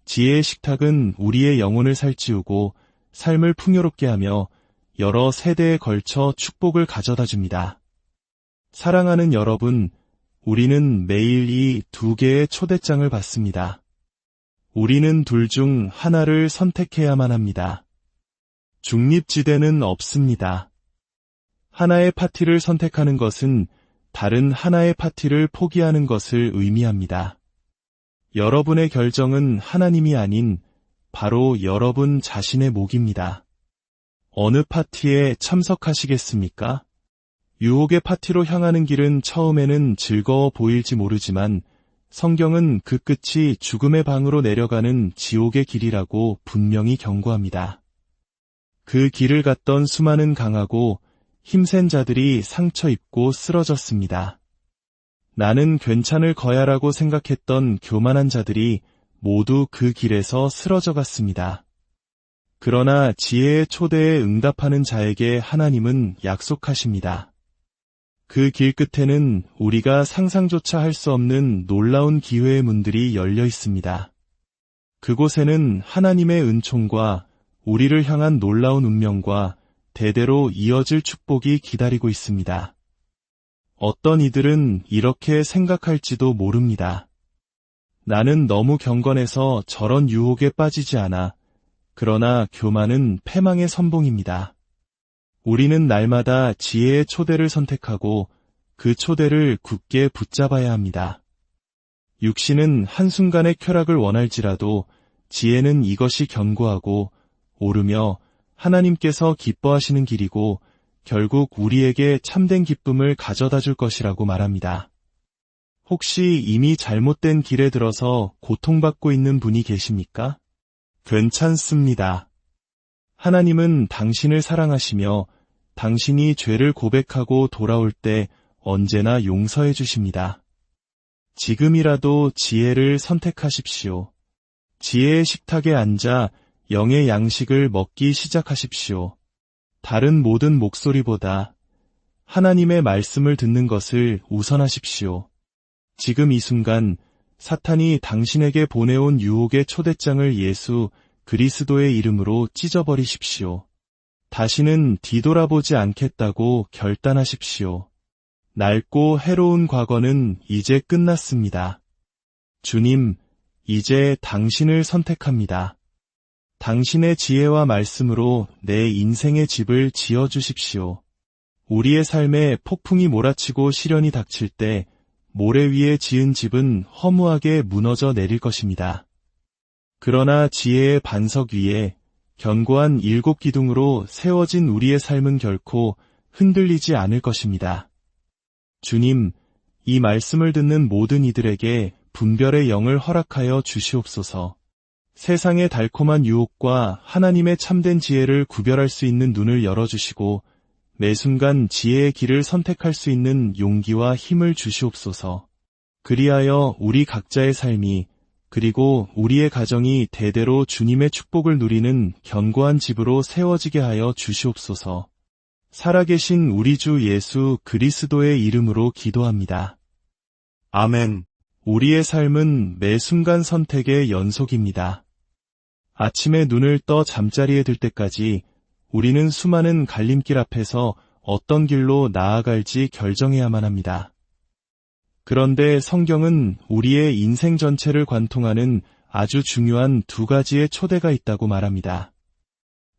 지혜의 식탁은 우리의 영혼을 살찌우고 삶을 풍요롭게 하며 여러 세대에 걸쳐 축복을 가져다 줍니다. 사랑하는 여러분, 우리는 매일 이 2개의 초대장을 받습니다. 우리는 둘 중 하나를 선택해야만 합니다. 중립지대는 없습니다. 하나의 파티를 선택하는 것은 다른 하나의 파티를 포기하는 것을 의미합니다. 여러분의 결정은 하나님이 아닌 바로 여러분 자신의 몫입니다. 어느 파티에 참석하시겠습니까? 유혹의 파티로 향하는 길은 처음에는 즐거워 보일지 모르지만 성경은 그 끝이 죽음의 방으로 내려가는 지옥의 길이라고 분명히 경고합니다. 그 길을 갔던 수많은 강하고 힘센 자들이 상처 입고 쓰러졌습니다. 나는 괜찮을 거야라고 생각했던 교만한 자들이 모두 그 길에서 쓰러져 갔습니다. 그러나 지혜의 초대에 응답하는 자에게 하나님은 약속하십니다. 그 길 끝에는 우리가 상상조차 할 수 없는 놀라운 기회의 문들이 열려 있습니다. 그곳에는 하나님의 은총과 우리를 향한 놀라운 운명과 대대로 이어질 축복이 기다리고 있습니다. 어떤 이들은 이렇게 생각할지도 모릅니다. 나는 너무 경건해서 저런 유혹에 빠지지 않아. 그러나 교만은 패망의 선봉입니다. 우리는 날마다 지혜의 초대를 선택하고 그 초대를 굳게 붙잡아야 합니다. 육신은 한순간의 쾌락을 원할지라도 지혜는 이것이 견고하고 오르며 하나님께서 기뻐하시는 길이고 결국 우리에게 참된 기쁨을 가져다 줄 것이라고 말합니다. 혹시 이미 잘못된 길에 들어서 고통받고 있는 분이 계십니까? 괜찮습니다. 하나님은 당신을 사랑하시며 당신이 죄를 고백하고 돌아올 때 언제나 용서해 주십니다. 지금이라도 지혜를 선택하십시오. 지혜의 식탁에 앉아 영의 양식을 먹기 시작하십시오. 다른 모든 목소리보다 하나님의 말씀을 듣는 것을 우선하십시오. 지금 이 순간 사탄이 당신에게 보내온 유혹의 초대장을 예수 그리스도의 이름으로 찢어버리십시오. 다시는 뒤돌아보지 않겠다고 결단하십시오. 낡고 해로운 과거는 이제 끝났습니다. 주님, 이제 당신을 선택합니다. 당신의 지혜와 말씀으로 내 인생의 집을 지어주십시오. 우리의 삶에 폭풍이 몰아치고 시련이 닥칠 때 모래 위에 지은 집은 허무하게 무너져 내릴 것입니다. 그러나 지혜의 반석 위에 견고한 7 기둥으로 세워진 우리의 삶은 결코 흔들리지 않을 것입니다. 주님, 이 말씀을 듣는 모든 이들에게 분별의 영을 허락하여 주시옵소서. 세상의 달콤한 유혹과 하나님의 참된 지혜를 구별할 수 있는 눈을 열어주시고 매 순간 지혜의 길을 선택할 수 있는 용기와 힘을 주시옵소서. 그리하여 우리 각자의 삶이 그리고 우리의 가정이 대대로 주님의 축복을 누리는 견고한 집으로 세워지게 하여 주시옵소서. 살아계신 우리 주 예수 그리스도의 이름으로 기도합니다. 아멘. 우리의 삶은 매 순간 선택의 연속입니다. 아침에 눈을 떠 잠자리에 들 때까지 우리는 수많은 갈림길 앞에서 어떤 길로 나아갈지 결정해야만 합니다. 그런데 성경은 우리의 인생 전체를 관통하는 아주 중요한 2가지의 초대가 있다고 말합니다.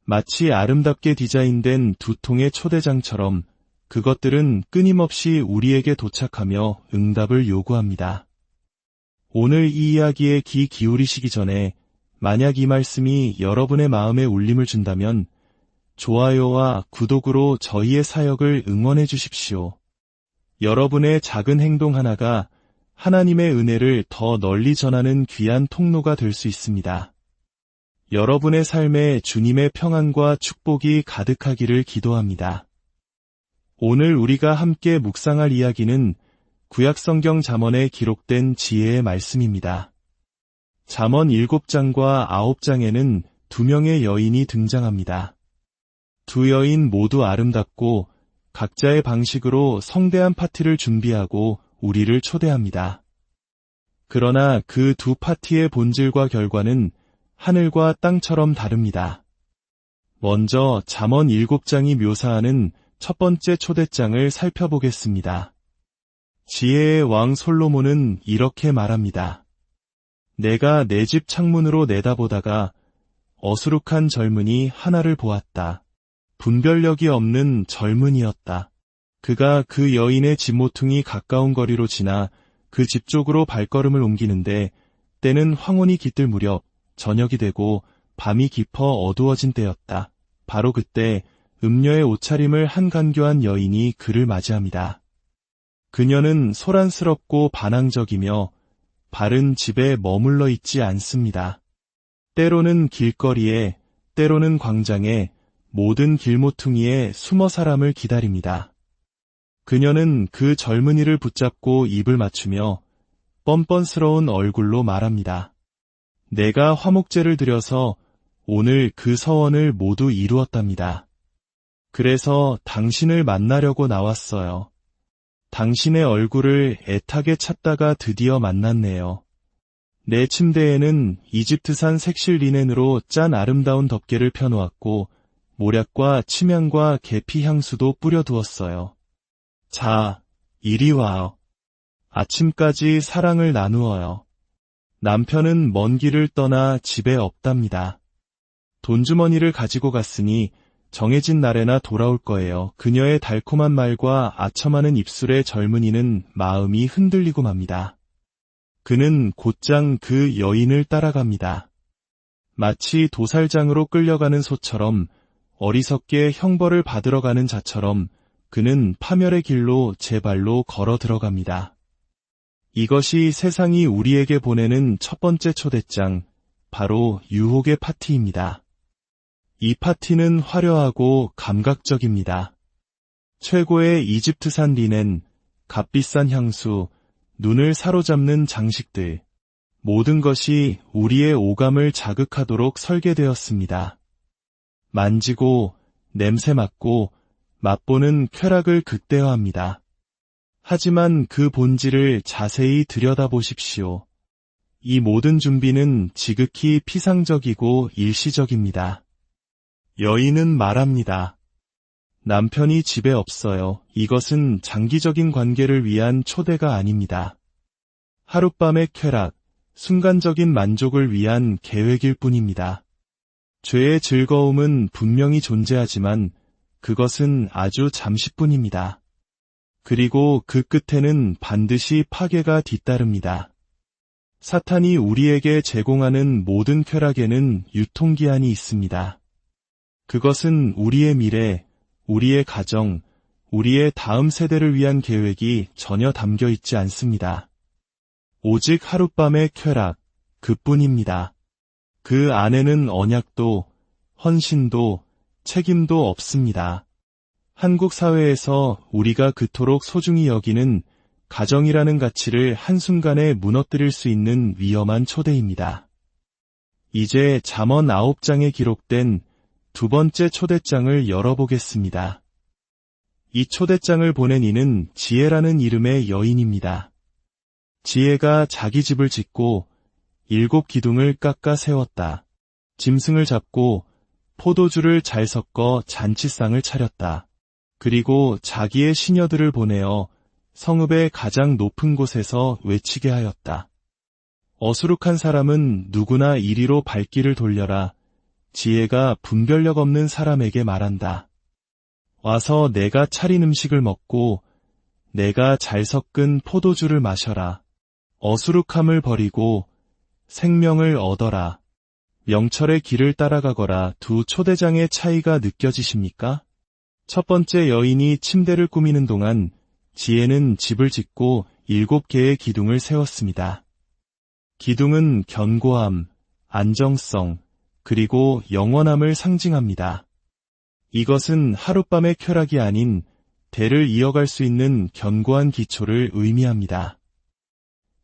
마치 아름답게 디자인된 2통의 초대장처럼 그것들은 끊임없이 우리에게 도착하며 응답을 요구합니다. 오늘 이 이야기에 귀 기울이시기 전에 만약 이 말씀이 여러분의 마음에 울림을 준다면 좋아요와 구독으로 저희의 사역을 응원해 주십시오. 여러분의 작은 행동 하나가 하나님의 은혜를 더 널리 전하는 귀한 통로가 될 수 있습니다. 여러분의 삶에 주님의 평안과 축복이 가득하기를 기도합니다. 오늘 우리가 함께 묵상할 이야기는 구약성경 잠언에 기록된 지혜의 말씀입니다. 잠언 7장과 9장에는 2명의 여인이 등장합니다. 2 여인 모두 아름답고 각자의 방식으로 성대한 파티를 준비하고 우리를 초대합니다. 그러나 그 2 파티의 본질과 결과는 하늘과 땅처럼 다릅니다. 먼저 잠언 7장이 묘사하는 첫 번째 초대장을 살펴보겠습니다. 지혜의 왕 솔로몬은 이렇게 말합니다. 내가 내 집 창문으로 내다보다가 어수룩한 젊은이 하나를 보았다. 분별력이 없는 젊은이였다. 그가 그 여인의 집 모퉁이 가까운 거리로 지나 그 집 쪽으로 발걸음을 옮기는데 때는 황혼이 깃들 무렵 저녁이 되고 밤이 깊어 어두워진 때였다. 바로 그때 음녀의 옷차림을 한 간교한 여인이 그를 맞이합니다. 그녀는 소란스럽고 반항적이며 발은 집에 머물러 있지 않습니다. 때로는 길거리에, 때로는 광장에, 모든 길모퉁이에 숨어 사람을 기다립니다. 그녀는 그 젊은이를 붙잡고 입을 맞추며 뻔뻔스러운 얼굴로 말합니다. 내가 화목제를 드려서 오늘 그 서원을 모두 이루었답니다. 그래서 당신을 만나려고 나왔어요. 당신의 얼굴을 애타게 찾다가 드디어 만났네요. 내 침대에는 이집트산 색실 리넨으로 짠 아름다운 덮개를 펴놓았고 모략과 침향과 계피 향수도 뿌려두었어요. 자, 이리 와요. 아침까지 사랑을 나누어요. 남편은 먼 길을 떠나 집에 없답니다. 돈주머니를 가지고 갔으니 정해진 날에나 돌아올 거예요. 그녀의 달콤한 말과 아첨하는 입술의 젊은이는 마음이 흔들리고 맙니다. 그는 곧장 그 여인을 따라갑니다. 마치 도살장으로 끌려가는 소처럼 어리석게 형벌을 받으러 가는 자처럼 그는 파멸의 길로 제 발로 걸어 들어갑니다. 이것이 세상이 우리에게 보내는 첫 번째 초대장, 바로 유혹의 파티입니다. 이 파티는 화려하고 감각적입니다. 최고의 이집트산 리넨, 값비싼 향수, 눈을 사로잡는 장식들, 모든 것이 우리의 오감을 자극하도록 설계되었습니다. 만지고, 냄새 맡고, 맛보는 쾌락을 극대화합니다. 하지만 그 본질을 자세히 들여다보십시오. 이 모든 준비는 지극히 피상적이고 일시적입니다. 여인은 말합니다. 남편이 집에 없어요. 이것은 장기적인 관계를 위한 초대가 아닙니다. 하룻밤의 쾌락, 순간적인 만족을 위한 계획일 뿐입니다. 죄의 즐거움은 분명히 존재하지만 그것은 아주 잠시뿐입니다. 그리고 그 끝에는 반드시 파괴가 뒤따릅니다. 사탄이 우리에게 제공하는 모든 쾌락에는 유통기한이 있습니다. 그것은 우리의 미래, 우리의 가정, 우리의 다음 세대를 위한 계획이 전혀 담겨 있지 않습니다. 오직 하룻밤의 쾌락, 그뿐입니다. 그 안에는 언약도, 헌신도, 책임도 없습니다. 한국 사회에서 우리가 그토록 소중히 여기는 가정이라는 가치를 한순간에 무너뜨릴 수 있는 위험한 초대입니다. 이제 잠언 9장에 기록된 두 번째 초대장을 열어보겠습니다. 이 초대장을 보낸 이는 지혜라는 이름의 여인입니다. 지혜가 자기 집을 짓고 7 기둥을 깎아 세웠다. 짐승을 잡고 포도주를 잘 섞어 잔치상을 차렸다. 그리고 자기의 시녀들을 보내어 성읍의 가장 높은 곳에서 외치게 하였다. 어수룩한 사람은 누구나 이리로 발길을 돌려라. 지혜가 분별력 없는 사람에게 말한다. 와서 내가 차린 음식을 먹고 내가 잘 섞은 포도주를 마셔라. 어수룩함을 버리고 생명을 얻어라. 명철의 길을 따라가거라. 두 초대장의 차이가 느껴지십니까? 첫 번째 여인이 침대를 꾸미는 동안 지혜는 집을 짓고 7개의 기둥을 세웠습니다. 기둥은 견고함, 안정성, 그리고 영원함을 상징합니다. 이것은 하룻밤의 쾌락이 아닌 대를 이어갈 수 있는 견고한 기초를 의미합니다.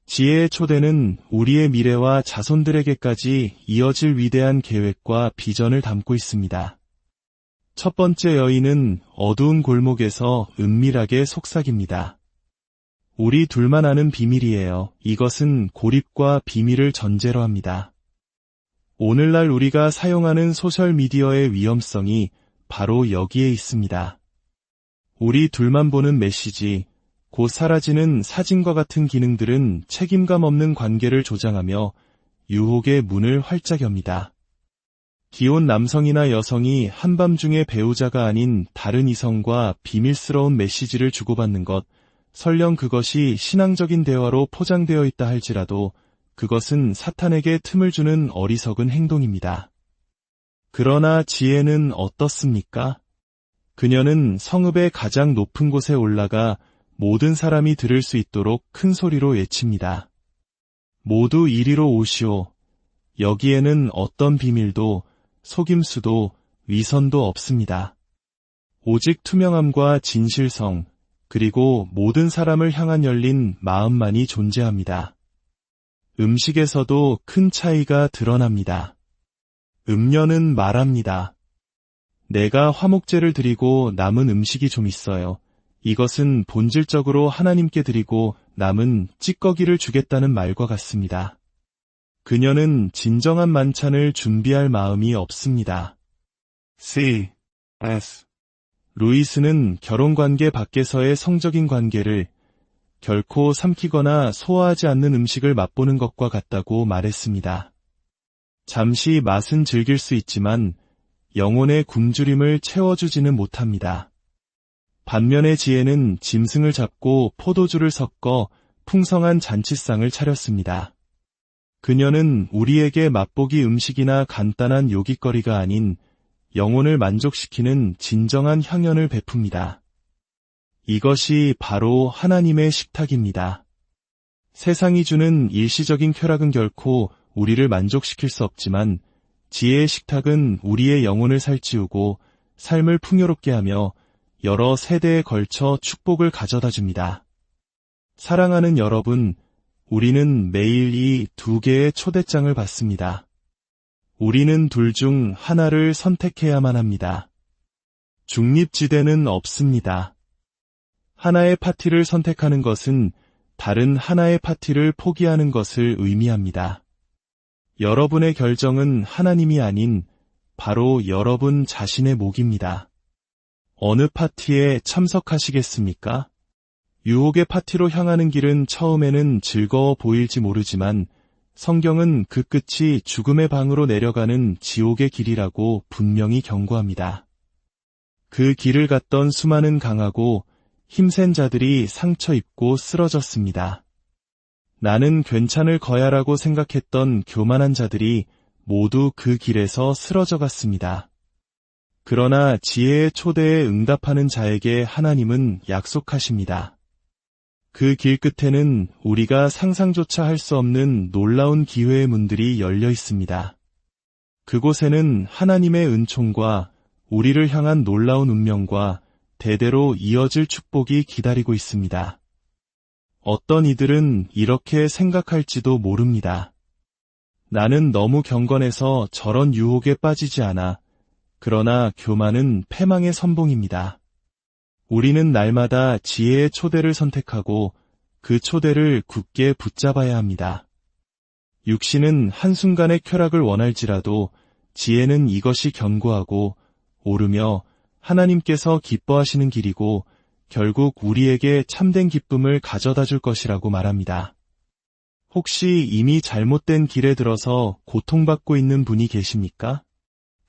지혜의 초대는 우리의 미래와 자손들에게까지 이어질 위대한 계획과 비전을 담고 있습니다. 첫 번째 여인은 어두운 골목에서 은밀하게 속삭입니다. 우리 둘만 아는 비밀이에요. 이것은 고립과 비밀을 전제로 합니다. 오늘날 우리가 사용하는 소셜미디어의 위험성이 바로 여기에 있습니다. 우리 둘만 보는 메시지, 곧 사라지는 사진과 같은 기능들은 책임감 없는 관계를 조장하며 유혹의 문을 활짝 엽니다. 기혼 남성이나 여성이 한밤중에 배우자가 아닌 다른 이성과 비밀스러운 메시지를 주고받는 것, 설령 그것이 신앙적인 대화로 포장되어 있다 할지라도 그것은 사탄에게 틈을 주는 어리석은 행동입니다. 그러나 지혜는 어떻습니까? 그녀는 성읍의 가장 높은 곳에 올라가 모든 사람이 들을 수 있도록 큰 소리로 외칩니다. 모두 이리로 오시오. 여기에는 어떤 비밀도 속임수도 위선도 없습니다. 오직 투명함과 진실성, 그리고 모든 사람을 향한 열린 마음만이 존재합니다. 음식에서도 큰 차이가 드러납니다. 음녀는 말합니다. 내가 화목제를 드리고 남은 음식이 좀 있어요. 이것은 본질적으로 하나님께 드리고 남은 찌꺼기를 주겠다는 말과 같습니다. 그녀는 진정한 만찬을 준비할 마음이 없습니다. C.S. 루이스는 결혼관계 밖에서의 성적인 관계를 결코 삼키거나 소화하지 않는 음식을 맛보는 것과 같다고 말했습니다. 잠시 맛은 즐길 수 있지만 영혼의 굶주림을 채워주지는 못합니다. 반면에 지혜는 짐승을 잡고 포도주를 섞어 풍성한 잔치상을 차렸습니다. 그녀는 우리에게 맛보기 음식이나 간단한 요깃거리가 아닌 영혼을 만족시키는 진정한 향연을 베풉니다. 이것이 바로 하나님의 식탁입니다. 세상이 주는 일시적인 쾌락은 결코 우리를 만족시킬 수 없지만 지혜의 식탁은 우리의 영혼을 살찌우고 삶을 풍요롭게 하며 여러 세대에 걸쳐 축복을 가져다 줍니다. 사랑하는 여러분, 우리는 매일 이 두 개의 초대장을 받습니다. 우리는 둘 중 하나를 선택해야만 합니다. 중립지대는 없습니다. 하나의 파티를 선택하는 것은 다른 하나의 파티를 포기하는 것을 의미합니다. 여러분의 결정은 하나님이 아닌 바로 여러분 자신의 몫입니다. 어느 파티에 참석하시겠습니까? 유혹의 파티로 향하는 길은 처음에는 즐거워 보일지 모르지만 성경은 그 끝이 죽음의 방으로 내려가는 지옥의 길이라고 분명히 경고합니다. 그 길을 갔던 수많은 강하고 힘센 자들이 상처 입고 쓰러졌습니다. 나는 괜찮을 거야라고 생각했던 교만한 자들이 모두 그 길에서 쓰러져 갔습니다. 그러나 지혜의 초대에 응답하는 자에게 하나님은 약속하십니다. 그 길 끝에는 우리가 상상조차 할 수 없는 놀라운 기회의 문들이 열려 있습니다. 그곳에는 하나님의 은총과 우리를 향한 놀라운 운명과 대대로 이어질 축복이 기다리고 있습니다. 어떤 이들은 이렇게 생각할지도 모릅니다. 나는 너무 경건해서 저런 유혹에 빠지지 않아. 그러나 교만은 패망의 선봉입니다. 우리는 날마다 지혜의 초대를 선택하고 그 초대를 굳게 붙잡아야 합니다. 육신은 한순간의 쾌락을 원할지라도 지혜는 이것이 견고하고 오르며 하나님께서 기뻐하시는 길이고 결국 우리에게 참된 기쁨을 가져다 줄 것이라고 말합니다. 혹시 이미 잘못된 길에 들어서 고통받고 있는 분이 계십니까?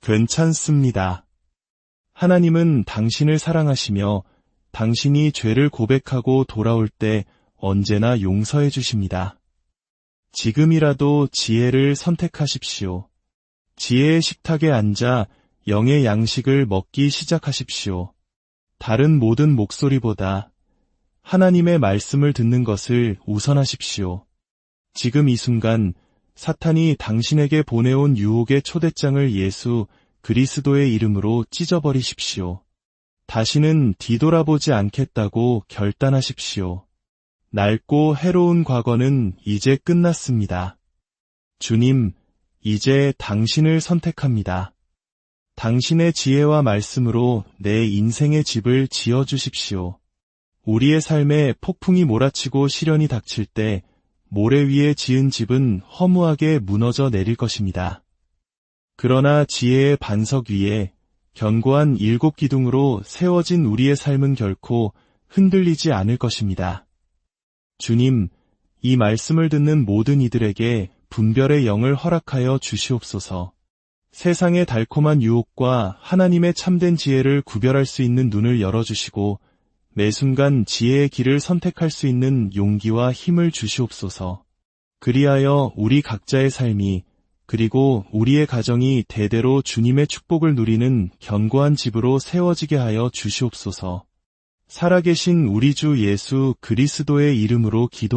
괜찮습니다. 하나님은 당신을 사랑하시며 당신이 죄를 고백하고 돌아올 때 언제나 용서해 주십니다. 지금이라도 지혜를 선택하십시오. 지혜의 식탁에 앉아 영의 양식을 먹기 시작하십시오. 다른 모든 목소리보다 하나님의 말씀을 듣는 것을 우선하십시오. 지금 이 순간 사탄이 당신에게 보내온 유혹의 초대장을 예수 그리스도의 이름으로 찢어버리십시오. 다시는 뒤돌아보지 않겠다고 결단하십시오. 낡고 해로운 과거는 이제 끝났습니다. 주님, 이제 당신을 선택합니다. 당신의 지혜와 말씀으로 내 인생의 집을 지어주십시오. 우리의 삶에 폭풍이 몰아치고 시련이 닥칠 때 모래 위에 지은 집은 허무하게 무너져 내릴 것입니다. 그러나 지혜의 반석 위에 견고한 7기둥으로 세워진 우리의 삶은 결코 흔들리지 않을 것입니다. 주님, 이 말씀을 듣는 모든 이들에게 분별의 영을 허락하여 주시옵소서. 세상의 달콤한 유혹과 하나님의 참된 지혜를 구별할 수 있는 눈을 열어주시고 매 순간 지혜의 길을 선택할 수 있는 용기와 힘을 주시옵소서. 그리하여 우리 각자의 삶이 그리고 우리의 가정이 대대로 주님의 축복을 누리는 견고한 집으로 세워지게 하여 주시옵소서. 살아계신 우리 주 예수 그리스도의 이름으로 기도합니다.